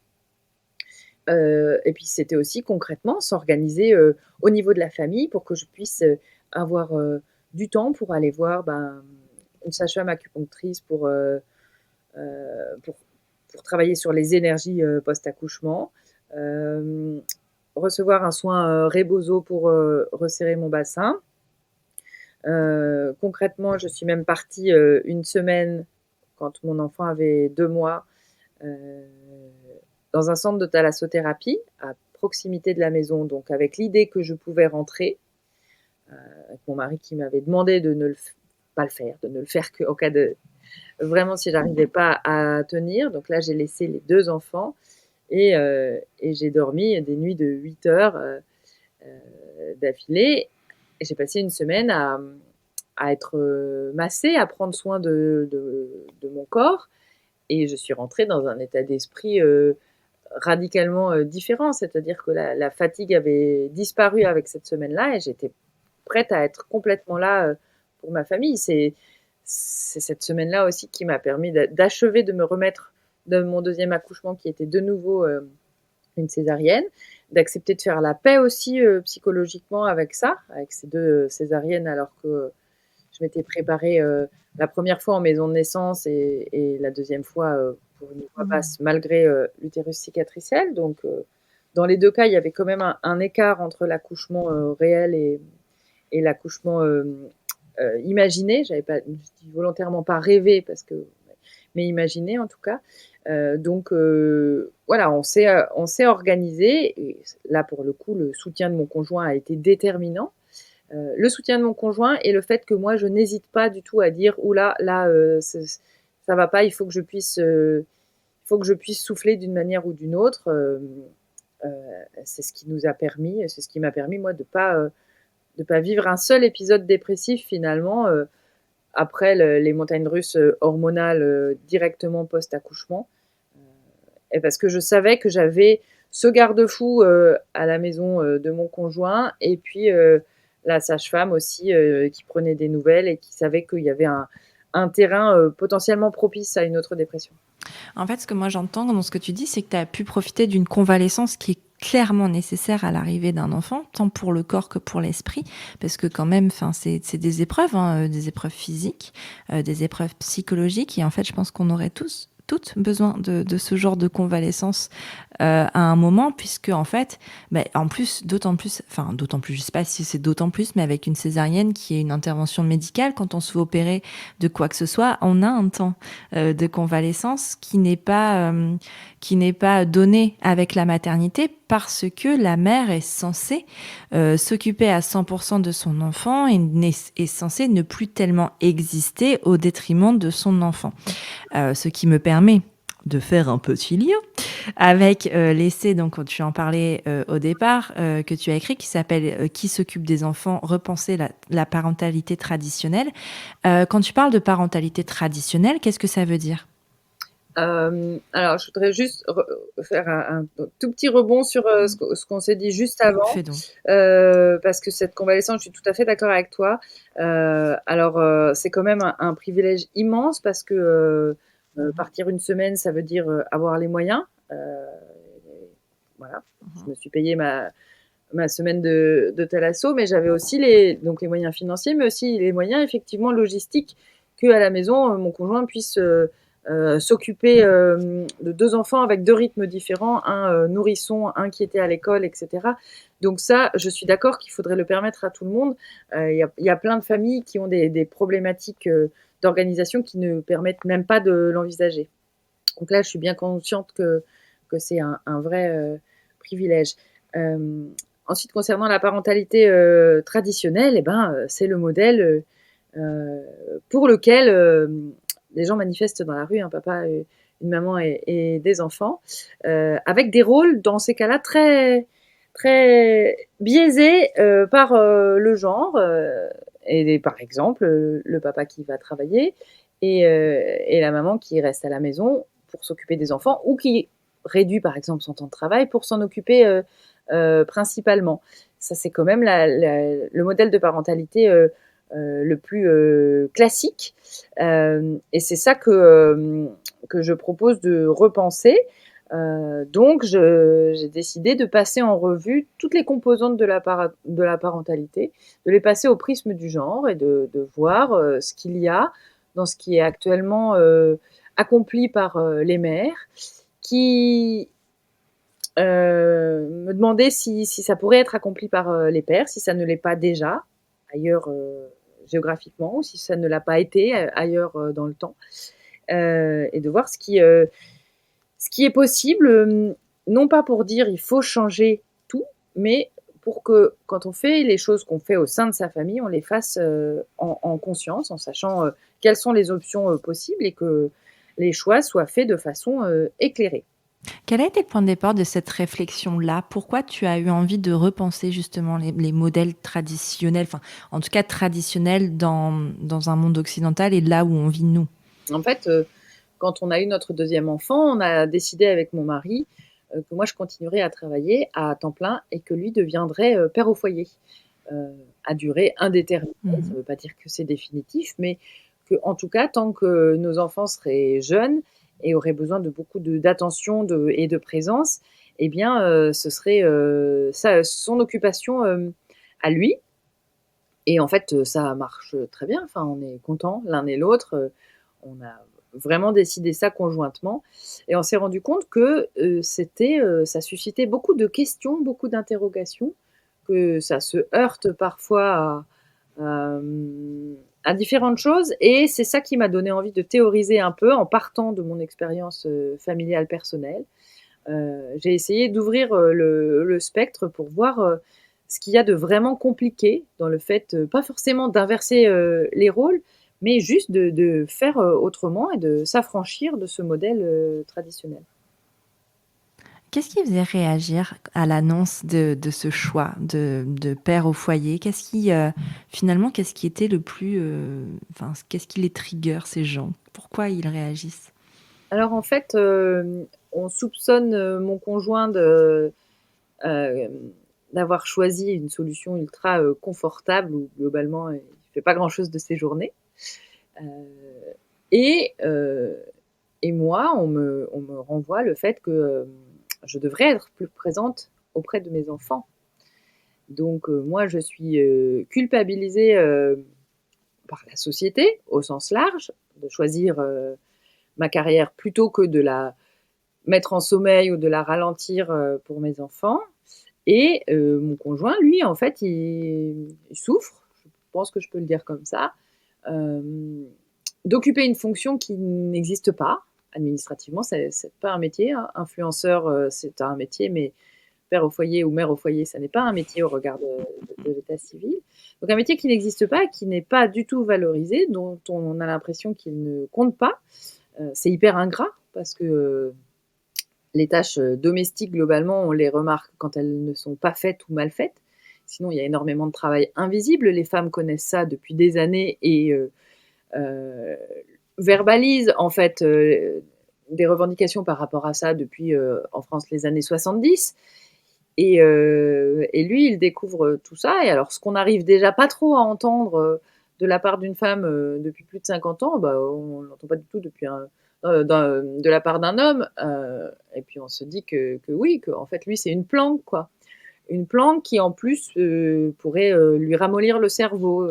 Et puis c'était aussi concrètement s'organiser au niveau de la famille pour que je puisse avoir du temps pour aller voir une sage-femme acupunctrice pour, pour travailler sur les énergies post-accouchement, euh, recevoir un soin rebozo pour resserrer mon bassin. Concrètement, je suis même partie une semaine quand mon enfant avait 2 mois euh, dans un centre de thalassothérapie à proximité de la maison, donc avec l'idée que je pouvais rentrer, avec mon mari qui m'avait demandé de ne pas le faire, de ne le faire qu'en cas de vraiment si j'arrivais pas à tenir. Donc là, j'ai laissé les 2 enfants et j'ai dormi des nuits de 8 heures d'affilée. Et j'ai passé une semaine à être massée, à prendre soin de mon corps. Et je suis rentrée dans un état d'esprit radicalement différent. C'est-à-dire que la fatigue avait disparu avec cette semaine-là et j'étais prête à être complètement là pour ma famille. C'est cette semaine-là aussi qui m'a permis d'achever de me remettre de mon deuxième accouchement qui était de nouveau une césarienne, d'accepter de faire la paix aussi psychologiquement avec ça, avec ces 2 césariennes alors que je m'étais préparée la première fois en maison de naissance et la deuxième fois pour une voie Mmh. basse malgré l'utérus cicatriciel. Donc dans les 2 cas, il y avait quand même un écart entre l'accouchement réel et l'accouchement imaginé. J'avais pas, je dis volontairement pas rêvé parce que, mais imaginé en tout cas. Donc voilà, on s'est organisé. Et là pour le coup, le soutien de mon conjoint a été déterminant. Le soutien de mon conjoint et le fait que moi je n'hésite pas du tout à dire oula là ça va pas, il faut que je puisse souffler d'une manière ou d'une autre. C'est ce qui nous a permis, c'est ce qui m'a permis moi de pas vivre un seul épisode dépressif finalement après les montagnes russes hormonales directement post-accouchement. Et parce que je savais que j'avais ce garde-fou à la maison de mon conjoint et puis la sage-femme aussi qui prenait des nouvelles et qui savait qu'il y avait un terrain potentiellement propice à une autre dépression. En fait, ce que moi j'entends dans ce que tu dis, c'est que tu as pu profiter d'une convalescence qui est clairement nécessaire à l'arrivée d'un enfant, tant pour le corps que pour l'esprit, parce que quand même, enfin, c'est des épreuves, hein, des épreuves physiques, des épreuves psychologiques, et en fait, je pense qu'on aurait toutes besoin de ce genre de convalescence à un moment, puisque en fait, en plus, d'autant plus, je sais pas si c'est d'autant plus, mais avec une césarienne qui est une intervention médicale, quand on se fait opérer de quoi que ce soit, on a un temps de convalescence qui n'est pas donné avec la maternité parce que la mère est censée s'occuper à 100% de son enfant et est censée ne plus tellement exister au détriment de son enfant. Ce qui me permet de faire un petit lien avec l'essai, donc tu en parlais au départ, que tu as écrit, qui s'appelle Qui s'occupe des enfants, repenser la parentalité traditionnelle. Quand tu parles de parentalité traditionnelle, qu'est-ce que ça veut dire ? Alors je voudrais juste faire un tout petit rebond sur, ce qu'on s'est dit juste avant, Fais donc. parce que cette convalescence, je suis tout à fait d'accord avec toi. Alors, c'est quand même un privilège immense parce que, Mmh. partir une semaine, ça veut dire, avoir les moyens. Voilà, je Mmh. me suis payée ma semaine de thalasso, mais j'avais aussi les moyens financiers, mais aussi les moyens effectivement logistiques qu'à la maison, mon conjoint puisse s'occuper de deux enfants avec deux rythmes différents, un nourrisson, un qui était à l'école, etc. Donc ça, je suis d'accord qu'il faudrait le permettre à tout le monde. Il y a plein de familles qui ont des problématiques d'organisation qui ne permettent même pas de l'envisager. Donc là, je suis bien consciente que c'est un vrai privilège. Euh, Ensuite, concernant la parentalité traditionnelle, eh ben, c'est le modèle pour lequel les gens manifestent dans la rue, un papa, une maman et des enfants, avec des rôles dans ces cas-là très, très biaisés par le genre. Et par exemple, le papa qui va travailler et la maman qui reste à la maison pour s'occuper des enfants ou qui réduit par exemple son temps de travail pour s'en occuper principalement. Ça, c'est quand même le modèle de parentalité le plus classique. Et c'est ça que je propose de repenser. Donc, j'ai décidé de passer en revue toutes les composantes de la parentalité, de les passer au prisme du genre et de voir ce qu'il y a dans ce qui est actuellement accompli par les mères, qui me demander si ça pourrait être accompli par les pères, si ça ne l'est pas déjà ailleurs géographiquement, ou si ça ne l'a pas été ailleurs dans le temps, et de voir ce qui est possible, non pas pour dire il faut changer tout, mais pour que quand on fait les choses qu'on fait au sein de sa famille, on les fasse en conscience, en sachant quelles sont les options possibles et que les choix soient faits de façon éclairée. Quel a été le point de départ de cette réflexion-là? Pourquoi tu as eu envie de repenser justement les modèles traditionnels, enfin, en tout cas traditionnels dans un monde occidental et là où on vit nous? En fait, quand on a eu notre deuxième enfant, on a décidé avec mon mari que moi je continuerais à travailler à temps plein et que lui deviendrait père au foyer à durée indéterminée. Ça Mmh. ne veut pas dire que c'est définitif, mais que en tout cas, tant que nos enfants seraient jeunes et auraient besoin de beaucoup d'attention et de présence, eh bien, ce serait son occupation à lui. Et en fait, ça marche très bien. Enfin, on est contents l'un et l'autre. On a vraiment décidé ça conjointement et on s'est rendu compte que ça suscitait beaucoup de questions, beaucoup d'interrogations, que ça se heurte parfois à différentes choses. Et c'est ça qui m'a donné envie de théoriser un peu en partant de mon expérience familiale personnelle. J'ai essayé d'ouvrir le spectre pour voir ce qu'il y a de vraiment compliqué dans le fait, pas forcément d'inverser les rôles, mais juste de faire autrement et de s'affranchir de ce modèle traditionnel. Qu'est-ce qui faisait réagir à l'annonce de ce choix de père au foyer? Finalement, qu'est-ce qui était le plus, enfin, qu'est-ce qui les trigger ces gens? Pourquoi ils réagissent? Alors en fait, on soupçonne mon conjoint euh, d'avoir choisi une solution ultra confortable où globalement il ne fait pas grand-chose de ses journées. Euh, et, euh, et moi, on me renvoie le fait que je devrais être plus présente auprès de mes enfants. Donc moi, je suis culpabilisée par la société au sens large, de choisir ma carrière plutôt que de la mettre en sommeil ou de la ralentir pour mes enfants. Et mon conjoint, lui, en fait, il souffre, je pense que je peux le dire comme ça, euh, d'occuper une fonction qui n'existe pas administrativement. C'est pas un métier, hein. Influenceur, c'est un métier, mais père au foyer ou mère au foyer, ça n'est pas un métier au regard de l'état civil. Donc un métier qui n'existe pas, qui n'est pas du tout valorisé, dont on a l'impression qu'il ne compte pas. C'est hyper ingrat parce que les tâches domestiques, globalement, on les remarque quand elles ne sont pas faites ou mal faites. Sinon, il y a énormément de travail invisible. Les femmes connaissent ça depuis des années et verbalisent en fait des revendications par rapport à ça depuis, en France, les années 70. Et lui, il découvre tout ça. Et alors, ce qu'on n'arrive déjà pas trop à entendre de la part d'une femme depuis plus de 50 ans, bah, on ne l'entend pas du tout de la part d'un homme. Et puis, on se dit que oui, que en fait, lui, c'est une planque, quoi. Une planque qui, en plus, pourrait lui ramollir le cerveau.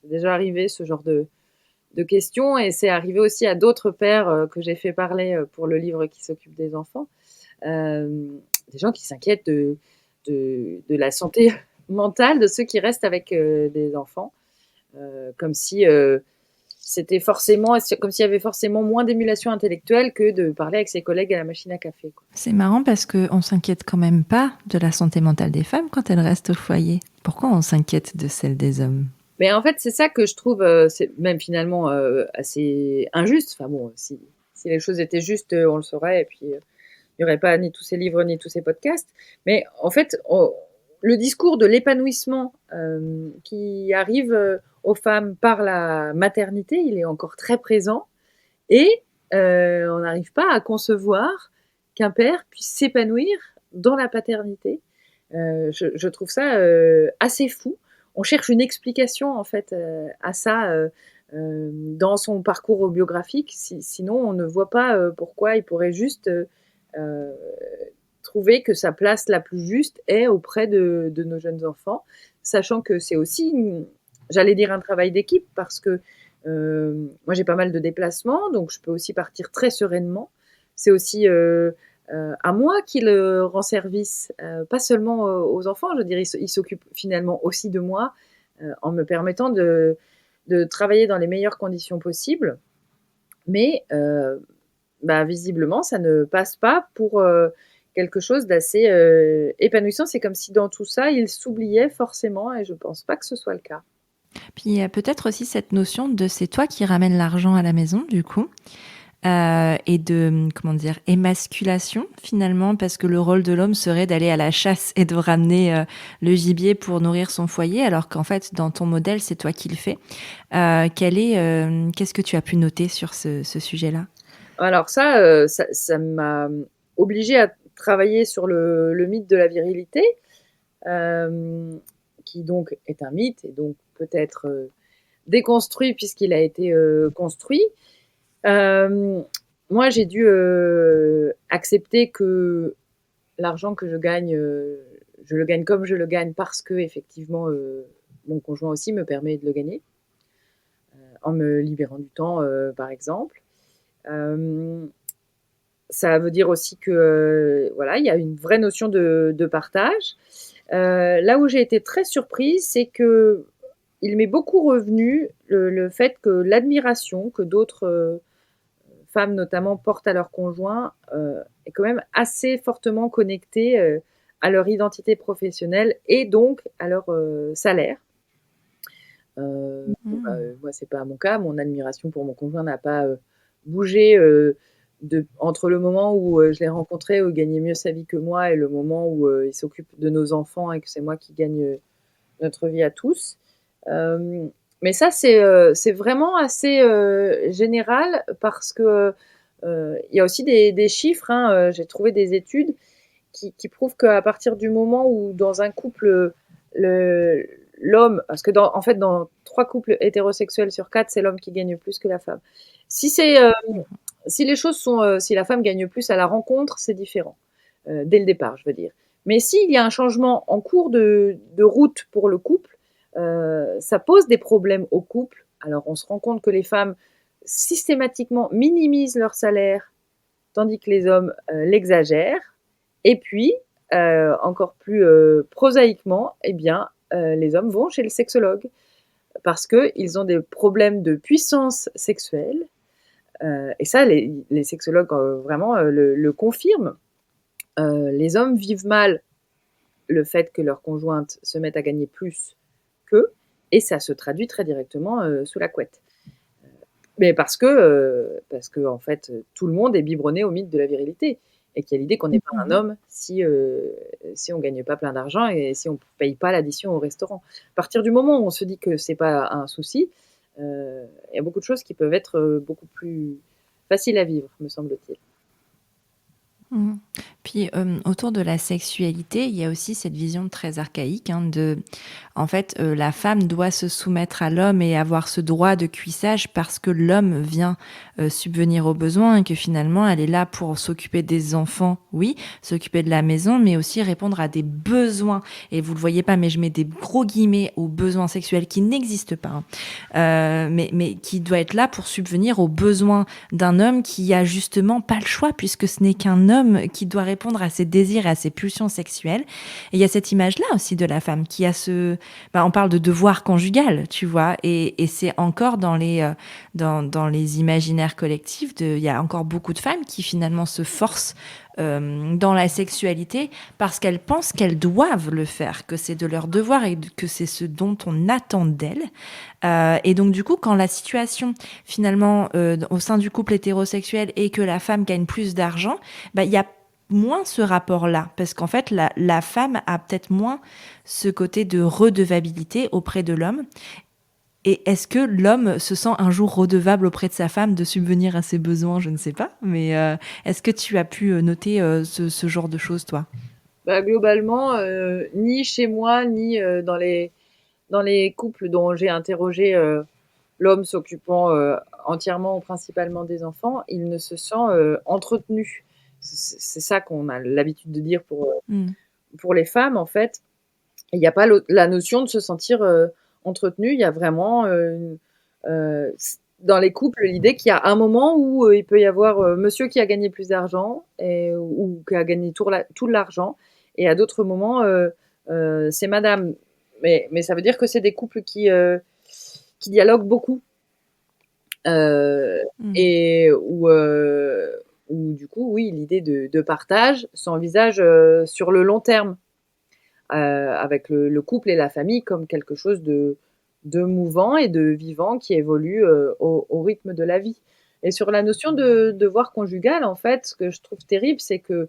C'est déjà arrivé, ce genre de questions. Et c'est arrivé aussi à d'autres pères que j'ai fait parler pour le livre qui s'occupe des enfants. Des gens qui s'inquiètent de la santé mentale de ceux qui restent avec des enfants, comme si c'était forcément, comme s'il y avait forcément moins d'émulation intellectuelle que de parler avec ses collègues à la machine à café, quoi. C'est marrant parce qu'on s'inquiète quand même pas de la santé mentale des femmes quand elles restent au foyer. Pourquoi on s'inquiète de celle des hommes? Mais en fait, c'est ça que je trouve, c'est même finalement assez injuste. Enfin bon, si les choses étaient justes, on le saurait, et puis il n'y aurait pas ni tous ces livres, ni tous ces podcasts. Mais en fait, le discours de l'épanouissement qui arrive aux femmes par la maternité, il est encore très présent. Et on n'arrive pas à concevoir qu'un père puisse s'épanouir dans la paternité. Je trouve ça assez fou. On cherche une explication en fait à ça dans son parcours biographique. Sinon, on ne voit pas pourquoi il pourrait juste euh, trouver que sa place la plus juste est auprès de nos jeunes enfants, sachant que c'est aussi, j'allais dire, un travail d'équipe, parce que moi j'ai pas mal de déplacements, donc je peux aussi partir très sereinement. C'est aussi à moi qu'il rend service, pas seulement aux enfants. Je veux dire, il s'occupe finalement aussi de moi en me permettant de travailler dans les meilleures conditions possibles. Mais bah, visiblement, ça ne passe pas pour quelque chose d'assez épanouissant. C'est comme si dans tout ça, il s'oubliait forcément, et je ne pense pas que ce soit le cas. Puis il y a peut-être aussi cette notion de c'est toi qui ramènes l'argent à la maison, du coup, et de, comment dire, émasculation finalement, parce que le rôle de l'homme serait d'aller à la chasse et de ramener le gibier pour nourrir son foyer, alors qu'en fait, dans ton modèle, c'est toi qui le fais. Qu'est-ce que tu as pu noter sur ce sujet-là? Alors ça m'a obligée à travailler sur le mythe de la virilité, qui donc est un mythe et donc peut être déconstruit puisqu'il a été construit. Moi, j'ai dû accepter que l'argent que je gagne, je le gagne comme je le gagne parce que effectivement, mon conjoint aussi me permet de le gagner, en me libérant du temps, par exemple. Ça veut dire aussi que voilà, il y a une vraie notion de partage. Là où j'ai été très surprise, c'est que il m'est beaucoup revenu le fait que l'admiration que d'autres femmes notamment portent à leur conjoint est quand même assez fortement connectée à leur identité professionnelle et donc à leur salaire. Moi, c'est pas mon cas. Mon admiration pour mon conjoint n'a pas bougé entre le moment où je l'ai rencontré, où il gagnait mieux sa vie que moi, et le moment où il s'occupe de nos enfants et que c'est moi qui gagne notre vie à tous. Mais ça, c'est vraiment assez général, parce que il y a aussi des chiffres, hein. J'ai trouvé des études qui prouvent qu'à partir du moment où dans un couple, l'homme, parce que en fait, dans 3 couples hétérosexuels sur 4, c'est l'homme qui gagne plus que la femme. Si les choses sont, si la femme gagne plus à la rencontre, c'est différent, dès le départ, je veux dire. Mais s'il y a un changement en cours de route pour le couple, ça pose des problèmes au couple. Alors, on se rend compte que les femmes systématiquement minimisent leur salaire, tandis que les hommes l'exagèrent. Et puis, encore plus prosaïquement, eh bien, les hommes vont chez le sexologue parce qu'ils ont des problèmes de puissance sexuelle. Et ça, les sexologues vraiment le confirment. Les hommes vivent mal le fait que leur conjointe se mette à gagner plus qu'eux, et ça se traduit très directement sous la couette. Mais parce que en fait, tout le monde est biberonné au mythe de la virilité, et qu'il y a l'idée qu'on n'est pas un homme si on gagne pas plein d'argent et si on paye pas l'addition au restaurant. À partir du moment où on se dit que c'est pas un souci, il y a beaucoup de choses qui peuvent être beaucoup plus faciles à vivre, me semble-t-il. Mmh. Puis, autour de la sexualité, il y a aussi cette vision très archaïque, hein, en fait, la femme doit se soumettre à l'homme et avoir ce droit de cuissage parce que l'homme vient, subvenir aux besoins et que finalement elle est là pour s'occuper des enfants, oui, s'occuper de la maison, mais aussi répondre à des besoins et vous le voyez pas, mais je mets des gros guillemets aux besoins sexuels qui n'existent pas, hein, mais qui doit être là pour subvenir aux besoins d'un homme qui a justement pas le choix puisque ce n'est qu'un homme qui doit répondre à ses désirs et à ses pulsions sexuelles. Et il y a cette image-là aussi de la femme qui a on parle de devoir conjugal, tu vois, et c'est encore dans les imaginaires collectifs, il y a encore beaucoup de femmes qui finalement se forcent dans la sexualité parce qu'elles pensent qu'elles doivent le faire, que c'est de leur devoir et que c'est ce dont on attend d'elles. Et donc du coup, quand la situation finalement au sein du couple hétérosexuel est que la femme gagne plus d'argent, bah il y a moins ce rapport-là, parce qu'en fait, la femme a peut-être moins ce côté de redevabilité auprès de l'homme. Et est-ce que l'homme se sent un jour redevable auprès de sa femme de subvenir à ses besoins? Je ne sais pas, mais est-ce que tu as pu noter ce genre de choses, toi? Bah, globalement, ni chez moi, ni dans les couples dont j'ai interrogé l'homme s'occupant entièrement ou principalement des enfants, il ne se sent entretenu. C'est ça qu'on a l'habitude de dire Mm. pour les femmes, en fait. Il n'y a pas la notion de se sentir entretenu. Il y a vraiment, euh, dans les couples, l'idée qu'il y a un moment où il peut y avoir monsieur qui a gagné plus d'argent ou qui a gagné tout l'argent, et à d'autres moments, c'est madame. Mais ça veut dire que c'est des couples qui dialoguent beaucoup Mm. et où du coup, oui, l'idée de partage s'envisage sur le long terme, avec le couple et la famille comme quelque chose de mouvant et de vivant qui évolue au rythme de la vie. Et sur la notion de devoir conjugal, en fait, ce que je trouve terrible, c'est que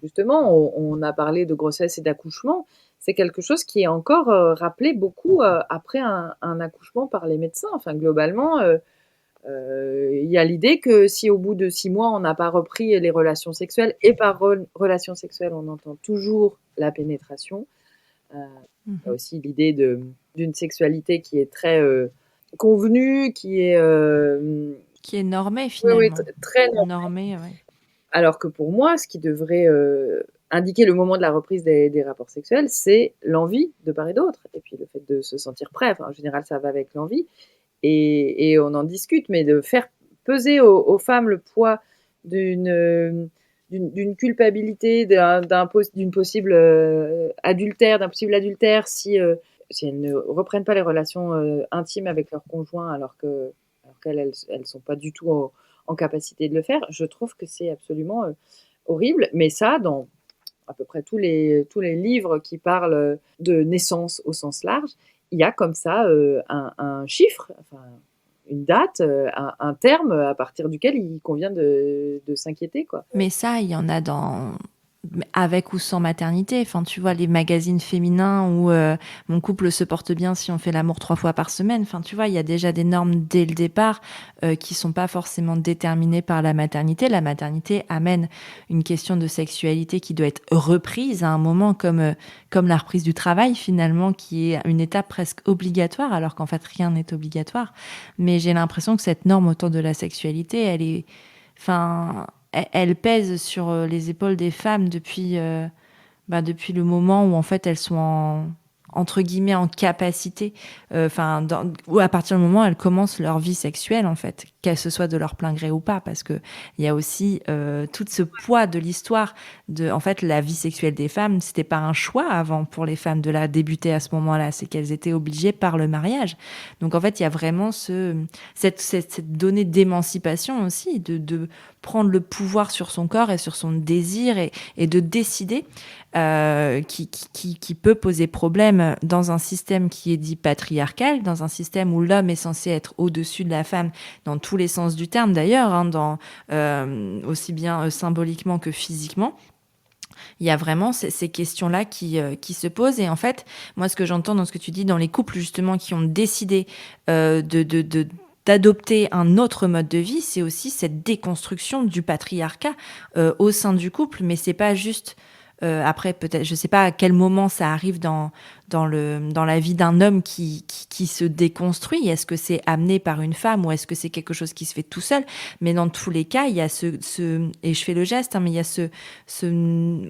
justement, on a parlé de grossesse et d'accouchement, c'est quelque chose qui est encore rappelé beaucoup après un accouchement par les médecins. Enfin, globalement, il y a l'idée que si au bout de 6 mois, on n'a pas repris les relations sexuelles, et par relations sexuelles, on entend toujours la pénétration, il y a Mhm. aussi l'idée d'une sexualité qui est très convenue, qui est Qui est normé oui, oui, finalement. très normale. Normé, ouais. Alors que pour moi, ce qui devrait indiquer le moment de la reprise des rapports sexuels, c'est l'envie de part et d'autre. Et puis le fait de se sentir prêt. Enfin, en général, ça va avec l'envie. Et on en discute, mais de faire peser aux femmes le poids d'une culpabilité, d'une possible adultère, d'un possible adultère si elles ne reprennent pas les relations intimes avec leur conjoint alors qu'elles elles sont pas du tout en capacité de le faire, je trouve que c'est absolument horrible. Mais ça, dans à peu près tous les livres qui parlent de naissance au sens large, il y a comme ça un chiffre, enfin, une date, un terme à partir duquel il convient de s'inquiéter, quoi. Mais ça, il y en a avec ou sans maternité. Enfin, tu vois, les magazines féminins où mon couple se porte bien si on fait l'amour 3 fois par semaine. Enfin, tu vois, il y a déjà des normes dès le départ qui sont pas forcément déterminées par la maternité. La maternité amène une question de sexualité qui doit être reprise à un moment comme la reprise du travail finalement, qui est une étape presque obligatoire, alors qu'en fait rien n'est obligatoire. Mais j'ai l'impression que cette norme autour de la sexualité, elle est, enfin, elle pèse sur les épaules des femmes depuis le moment où en fait elles sont entre guillemets en capacité, ou à partir du moment où elles commencent leur vie sexuelle en fait, qu'elle se soit de leur plein gré ou pas, parce que il y a aussi tout ce poids de l'histoire de, en fait, la vie sexuelle des femmes, c'était pas un choix avant pour les femmes de la débuter à ce moment-là, c'est qu'elles étaient obligées par le mariage. Donc en fait, il y a vraiment cette donnée d'émancipation aussi, de prendre le pouvoir sur son corps et sur son désir et de décider qui peut poser problème dans un système qui est dit patriarcal, dans un système où l'homme est censé être au-dessus de la femme, dans tous les sens du terme d'ailleurs, hein, aussi bien symboliquement que physiquement. Il y a vraiment ces questions-là qui se posent. Et en fait, moi, ce que j'entends dans ce que tu dis, dans les couples justement qui ont décidé de d'adopter un autre mode de vie, c'est aussi cette déconstruction du patriarcat au sein du couple, mais c'est pas juste après peut-être je sais pas à quel moment ça arrive dans la vie d'un homme qui se déconstruit. Est-ce que c'est amené par une femme ou est-ce que c'est quelque chose qui se fait tout seul? Mais dans tous les cas, il y a et je fais le geste, hein, mais il y a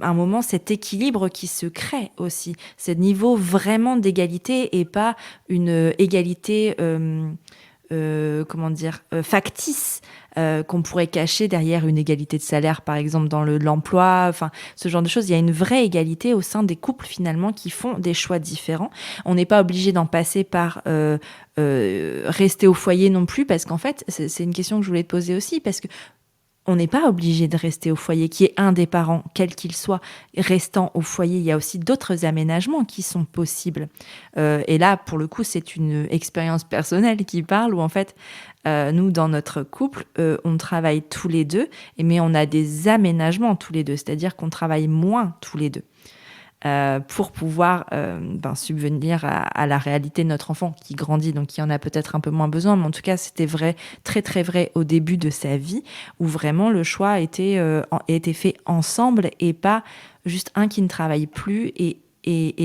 un moment, cet équilibre qui se crée aussi. Ce niveau vraiment d'égalité et pas une égalité comment dire, factice qu'on pourrait cacher derrière une égalité de salaire, par exemple, dans l'emploi, enfin, ce genre de choses. Il y a une vraie égalité au sein des couples, finalement, qui font des choix différents. On n'est pas obligé d'en passer par rester au foyer non plus, parce qu'en fait, c'est une question que je voulais te poser aussi, parce que on n'est pas obligé de rester au foyer, qui est un des parents, quel qu'il soit, restant au foyer. Il y a aussi d'autres aménagements qui sont possibles. Et là, pour le coup, c'est une expérience personnelle qui parle, où en fait, nous, dans notre couple, on travaille tous les deux, mais on a des aménagements tous les deux, c'est-à-dire qu'on travaille moins tous les deux. Pour pouvoir subvenir à la réalité de notre enfant qui grandit, donc qui en a peut-être un peu moins besoin, mais en tout cas c'était vrai, très très vrai au début de sa vie, où vraiment le choix a été fait ensemble et pas juste un qui ne travaille plus et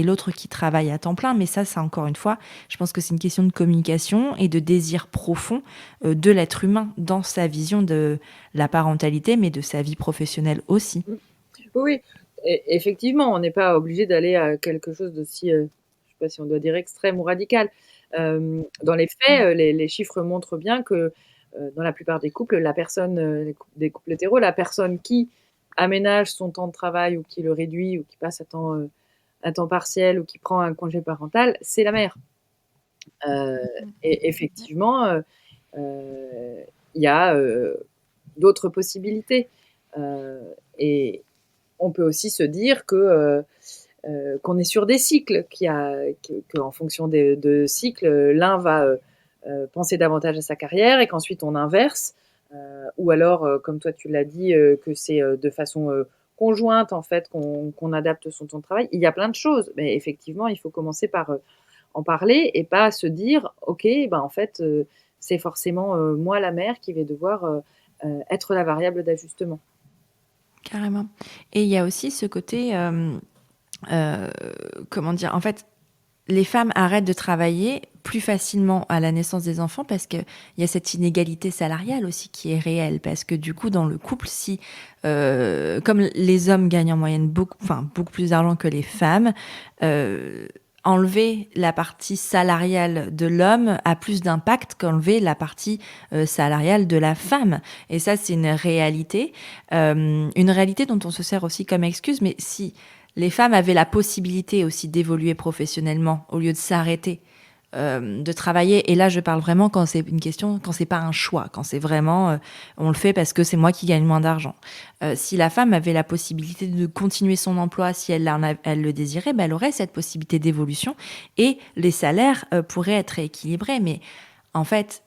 l'autre qui travaille à temps plein. Mais ça, encore une fois, je pense que c'est une question de communication et de désir profond de l'être humain dans sa vision de la parentalité, mais de sa vie professionnelle aussi. Oui, effectivement, on n'est pas obligé d'aller à quelque chose d'aussi, je ne sais pas si on doit dire extrême ou radical. Dans les faits, les chiffres montrent bien que dans la plupart des couples, des couples hétéros, la personne qui aménage son temps de travail ou qui le réduit ou qui passe à temps partiel ou qui prend un congé parental, c'est la mère. Et effectivement, il y a d'autres possibilités. Et on peut aussi se dire qu'on est sur des cycles, qu'en fonction de cycles, l'un va penser davantage à sa carrière et qu'ensuite on inverse. Ou alors, comme toi tu l'as dit, que c'est de façon conjointe en fait qu'on adapte son temps de travail. Il y a plein de choses, mais effectivement, il faut commencer par en parler et pas se dire, ok, ben en fait, c'est forcément moi la mère qui vais devoir être la variable d'ajustement. Carrément. Et il y a aussi ce côté, comment dire? En fait, les femmes arrêtent de travailler plus facilement à la naissance des enfants parce qu'il y a cette inégalité salariale aussi qui est réelle. Parce que du coup, dans le couple, si, comme les hommes gagnent en moyenne beaucoup plus d'argent que les femmes, enlever la partie salariale de l'homme a plus d'impact qu'enlever la partie salariale de la femme. Et ça, c'est une réalité dont on se sert aussi comme excuse. Mais si les femmes avaient la possibilité aussi d'évoluer professionnellement au lieu de s'arrêter de travailler, et là je parle vraiment quand c'est une question, quand c'est pas un choix, quand c'est vraiment on le fait parce que c'est moi qui gagne moins d'argent. Si la femme avait la possibilité de continuer son emploi, si elle le désirait, elle aurait cette possibilité d'évolution et les salaires pourraient être équilibrés. Mais en fait,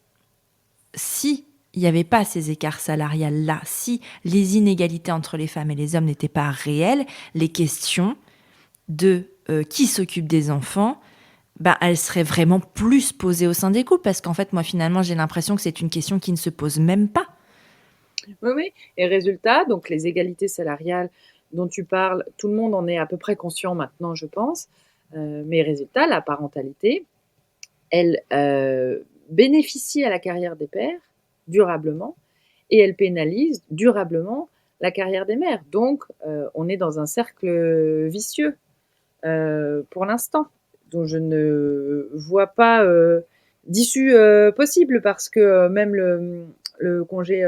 si il n'y avait pas ces écarts salariales-là, si les inégalités entre les femmes et les hommes n'étaient pas réelles, les questions de qui s'occupe des enfants, elles seraient vraiment plus posées au sein des couples, parce qu'en fait, moi, finalement, j'ai l'impression que c'est une question qui ne se pose même pas. Oui, oui. Et résultat, donc les égalités salariales dont tu parles, tout le monde en est à peu près conscient maintenant, je pense. Mais résultat, la parentalité, elle bénéficie à la carrière des pères durablement et elle pénalise durablement la carrière des mères. Donc, on est dans un cercle vicieux pour l'instant, dont je ne vois pas d'issue possible parce que même le congé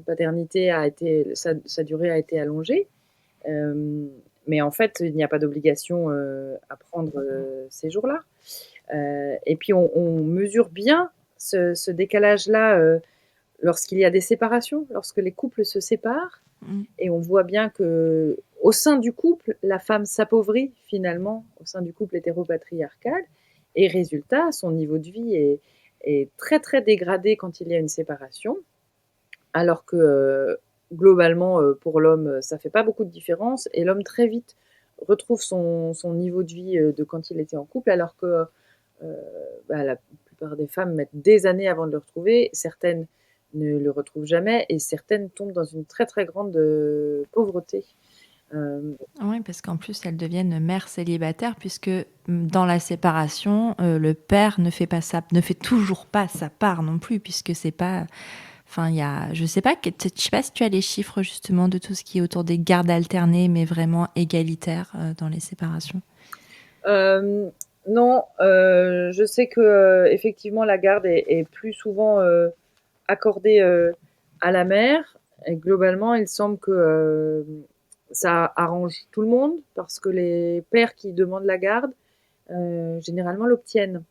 paternité sa durée a été allongée. Mais en fait, il n'y a pas d'obligation à prendre ces jours-là. Et puis, on mesure bien ce décalage-là lorsqu'il y a des séparations, lorsque les couples se séparent. Et on voit bien que au sein du couple, la femme s'appauvrit finalement au sein du couple hétéropatriarcal. Et résultat, son niveau de vie est très très dégradé quand il y a une séparation. Alors que globalement, pour l'homme, ça fait pas beaucoup de différence. Et l'homme très vite retrouve son niveau de vie de quand il était en couple, alors que la plupart des femmes mettent des années avant de le retrouver. Certaines ne le retrouvent jamais et certaines tombent dans une très, très grande, pauvreté. Hem, Oui, parce qu'en plus, elles deviennent mères célibataires puisque dans la séparation, le père ne fait toujours pas sa part non plus puisque c'est pas. Enfin, il y a, je sais pas, je sais pas si tu as les chiffres justement de tout ce qui est autour des gardes alternées, mais vraiment égalitaires dans les séparations. hem, non, je sais que, effectivement la garde est plus souvent, accordée, à la mère et globalement, il semble que, ça arrange tout le monde parce que les pères qui demandent la garde, généralement l'obtiennent.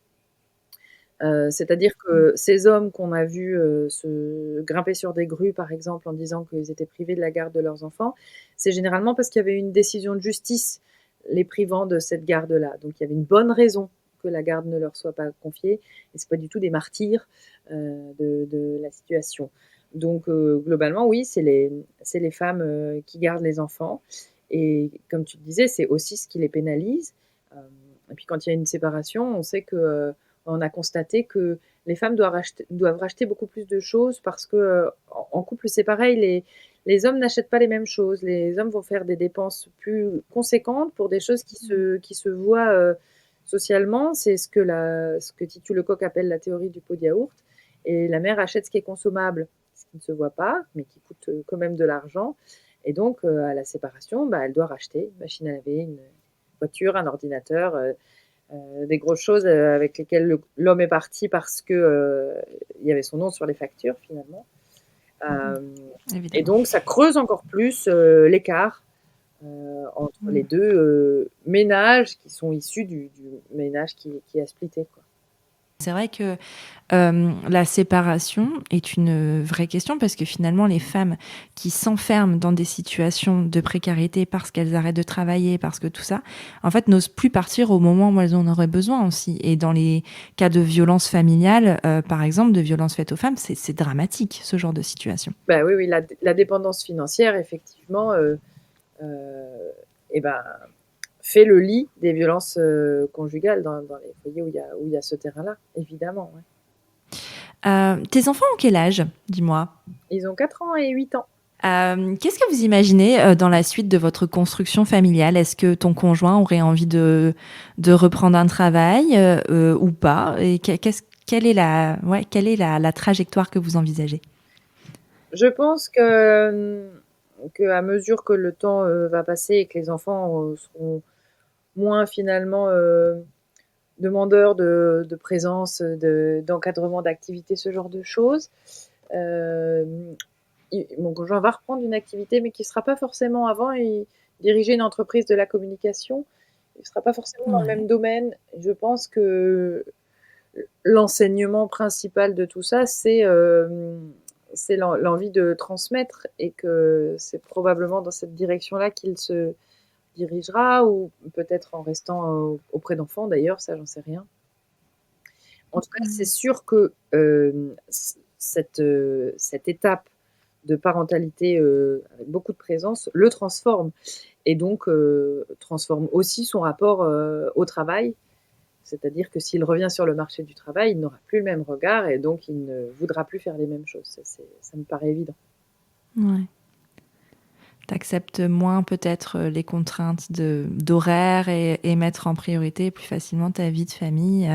C'est-à-dire que ces hommes qu'on a vus, se grimper sur des grues, par exemple, en disant qu'ils étaient privés de la garde de leurs enfants, c'est généralement parce qu'il y avait une décision de justice les privant de cette garde-là. Donc il y avait une bonne raison que la garde ne leur soit pas confiée et c'est pas du tout des martyrs, de la situation. Donc globalement, oui, c'est les femmes, qui gardent les enfants et comme tu le disais, c'est aussi ce qui les pénalise. Hem Et puis quand il y a une séparation, on sait que, on a constaté que les femmes doivent racheter beaucoup plus de choses parce que, en couple, c'est pareil, les hommes n'achètent pas les mêmes choses. Les hommes vont faire des dépenses plus conséquentes pour des choses qui se voient, socialement. C'est ce que Titu Lecoq appelle la théorie du pot de yaourt et la mère achète ce qui est consommable, ce qui ne se voit pas, mais qui coûte, quand même de l'argent et donc, à la séparation, bah, elle doit racheter une machine à laver, une voiture, un ordinateur, des grosses choses avec lesquelles l'homme est parti parce que il y avait son nom sur les factures finalement. Et Évidemment. donc ça creuse encore plus l'écart entre les deux ménages qui sont issus du ménage qui a splitté, quoi. C'est vrai que la séparation est une vraie question parce que finalement, les femmes qui s'enferment dans des situations de précarité parce qu'elles arrêtent de travailler, parce que tout ça, en fait, n'osent plus partir au moment où elles en auraient besoin aussi. Et dans les cas de violence familiale, par exemple, de violence faite aux femmes, c'est dramatique, ce genre de situation. Bah oui, oui, la dépendance financière, effectivement, euh, et ben, fait le lit des violences conjugales dans les foyers où il y a ce terrain-là, évidemment. Ouais. Tes enfants ont quel âge, dis-moi? Ils ont 4 ans et 8 ans. Qu'est-ce que vous imaginez dans la suite de votre construction familiale? Est-ce que ton conjoint aurait envie de reprendre un travail ou pas? Et quelle est la trajectoire que vous envisagez? Je pense qu'à mesure que le temps va passer et que les enfants seront moins finalement demandeurs de présence, d'encadrement d'activité, ce genre de choses, euh, mon conjoint va reprendre une activité, mais qui ne sera pas forcément avant. Il dirigeait une entreprise de la communication. Il ne sera pas forcément dans le Ouais. même domaine. Je pense que l'enseignement principal de tout ça, c'est l'envie de transmettre et que c'est probablement dans cette direction-là qu'il se dirigera ou peut-être en restant auprès d'enfants d'ailleurs, ça j'en sais rien. En tout cas, c'est sûr que cette étape de parentalité avec beaucoup de présence le transforme et donc transforme aussi son rapport au travail. C'est-à-dire que s'il revient sur le marché du travail, il n'aura plus le même regard et donc il ne voudra plus faire les mêmes choses. Ça me paraît évident. Ouais. T'acceptes moins peut-être les contraintes d'horaire et mettre en priorité plus facilement ta vie de famille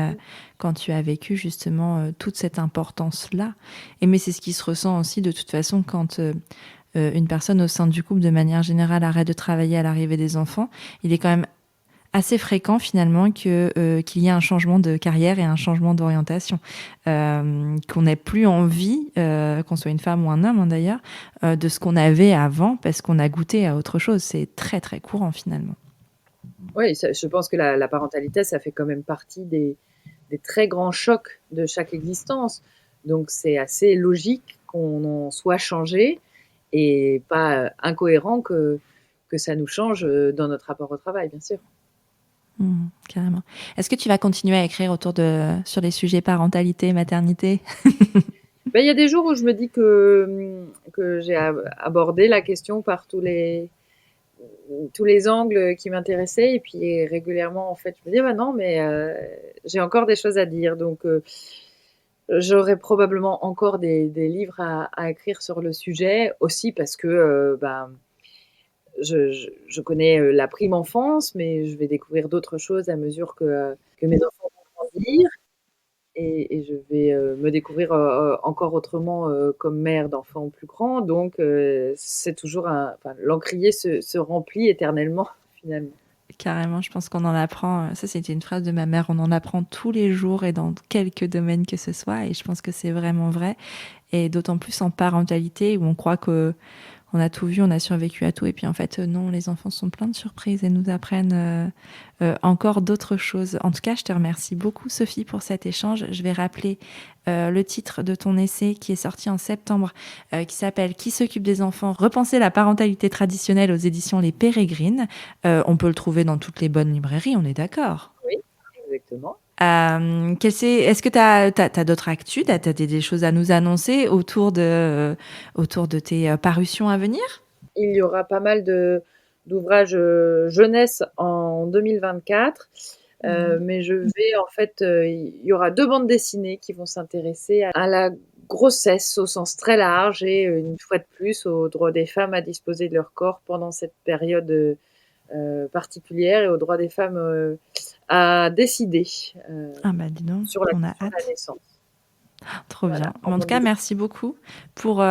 quand tu as vécu justement toute cette importance-là. Et mais c'est ce qui se ressent aussi de toute façon quand une personne au sein du couple de manière générale arrête de travailler à l'arrivée des enfants. Il est quand même assez fréquent finalement qu'il y ait un changement de carrière et un changement d'orientation, qu'on n'ait plus envie, qu'on soit une femme ou un homme hein, d'ailleurs, de ce qu'on avait avant parce qu'on a goûté à autre chose. C'est très très courant finalement. Oui, je pense que la parentalité, ça fait quand même partie des très grands chocs de chaque existence. Donc c'est assez logique qu'on en soit changé et pas incohérent que ça nous change dans notre rapport au travail, bien sûr. Carrément. Est-ce que tu vas continuer à écrire sur les sujets parentalité, maternité? Ben, il y a des jours où je me dis que j'ai abordé la question par tous les angles qui m'intéressaient et puis régulièrement en fait je me dis bah non mais j'ai encore des choses à dire donc J'aurais probablement encore des livres à écrire sur le sujet, aussi parce que je connais la prime enfance, mais je vais découvrir d'autres choses à mesure que mes enfants vont grandir. Et je vais me découvrir encore autrement comme mère d'enfants plus grands. Donc, c'est toujours l'encrier se remplit éternellement, finalement. Carrément, je pense qu'on en apprend. Ça, c'était une phrase de ma mère. On en apprend tous les jours et dans quelques domaines que ce soit. Et je pense que c'est vraiment vrai. Et d'autant plus en parentalité où on croit que on a tout vu, on a survécu à tout. Et puis en fait, non, les enfants sont pleins de surprises et nous apprennent encore d'autres choses. En tout cas, je te remercie beaucoup, Sophie, pour cet échange. Je vais rappeler le titre de ton essai qui est sorti en septembre, qui s'appelle « Qui s'occupe des enfants? Repenser la parentalité traditionnelle » aux éditions Les Pérégrines. On peut le trouver dans toutes les bonnes librairies, on est d'accord? Oui, exactement. Est-ce que tu as d'autres actus, tu as des choses à nous annoncer autour de tes parutions à venir? Il y aura pas mal d'ouvrages jeunesse en 2024, mais je vais en fait, il y aura 2 bandes dessinées qui vont s'intéresser à la grossesse au sens très large et une fois de plus au droit des femmes à disposer de leur corps pendant cette période particulière et au droit des femmes à décider Dis donc, sur la on a question de la hâte. naissance. Trop Voilà, bien. Mais en tout cas, merci beaucoup pour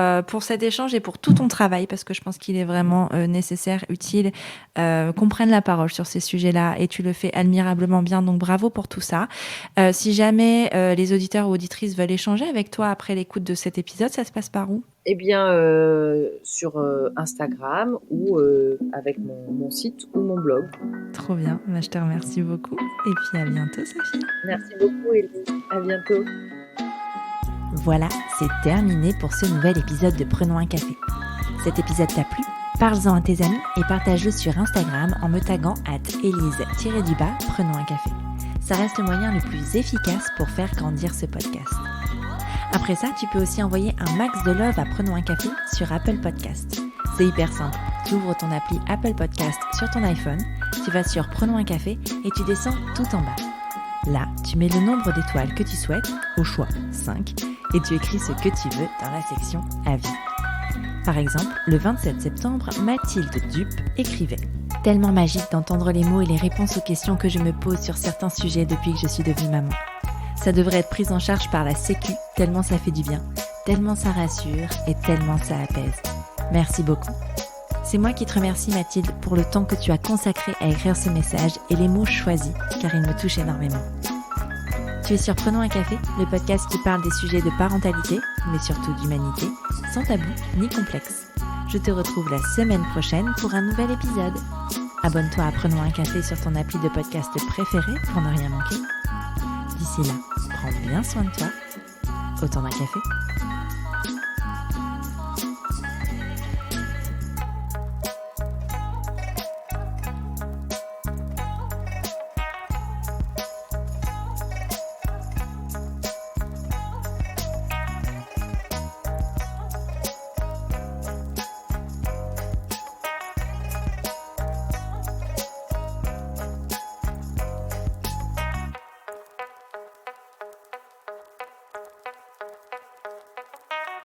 cet échange et pour tout ton travail, parce que je pense qu'il est vraiment nécessaire, utile, qu'on prenne la parole sur ces sujets-là, et tu le fais admirablement bien, donc bravo pour tout ça. Si jamais les auditeurs ou auditrices veulent échanger avec toi après l'écoute de cet épisode, ça se passe par où? Eh bien, sur Instagram ou avec mon site ou mon blog. Trop bien. Je te remercie beaucoup. Et puis à bientôt, Sophie. Merci beaucoup, Élise. À bientôt. Voilà, c'est terminé pour ce nouvel épisode de Prenons un café. Cet épisode t'a plu? Parle-en à tes amis et partage-le sur Instagram en me taguant @Élise_Prenons un café. Ça reste le moyen le plus efficace pour faire grandir ce podcast. Après ça, tu peux aussi envoyer un max de love à Prenons un café sur Apple Podcast. C'est hyper simple. Tu ouvres ton appli Apple Podcast sur ton iPhone, tu vas sur Prenons un café et tu descends tout en bas. Là, tu mets le nombre d'étoiles que tu souhaites, au choix 5, et tu écris ce que tu veux dans la section Avis. Par exemple, le 27 septembre, Mathilde Dupe écrivait « Tellement magique d'entendre les mots et les réponses aux questions que je me pose sur certains sujets depuis que je suis devenue maman. Ça devrait être pris en charge par la Sécu, tellement ça fait du bien, tellement ça rassure et tellement ça apaise. Merci beaucoup. » C'est moi qui te remercie, Mathilde, pour le temps que tu as consacré à écrire ce message et les mots choisis, car ils me touchent énormément. Tu es sur Prenons un café, le podcast qui parle des sujets de parentalité, mais surtout d'humanité, sans tabou ni complexe. Je te retrouve la semaine prochaine pour un nouvel épisode. Abonne-toi à Prenons un café sur ton appli de podcast préféré pour ne rien manquer. D'ici là, prends bien soin de toi. Autant d'un café.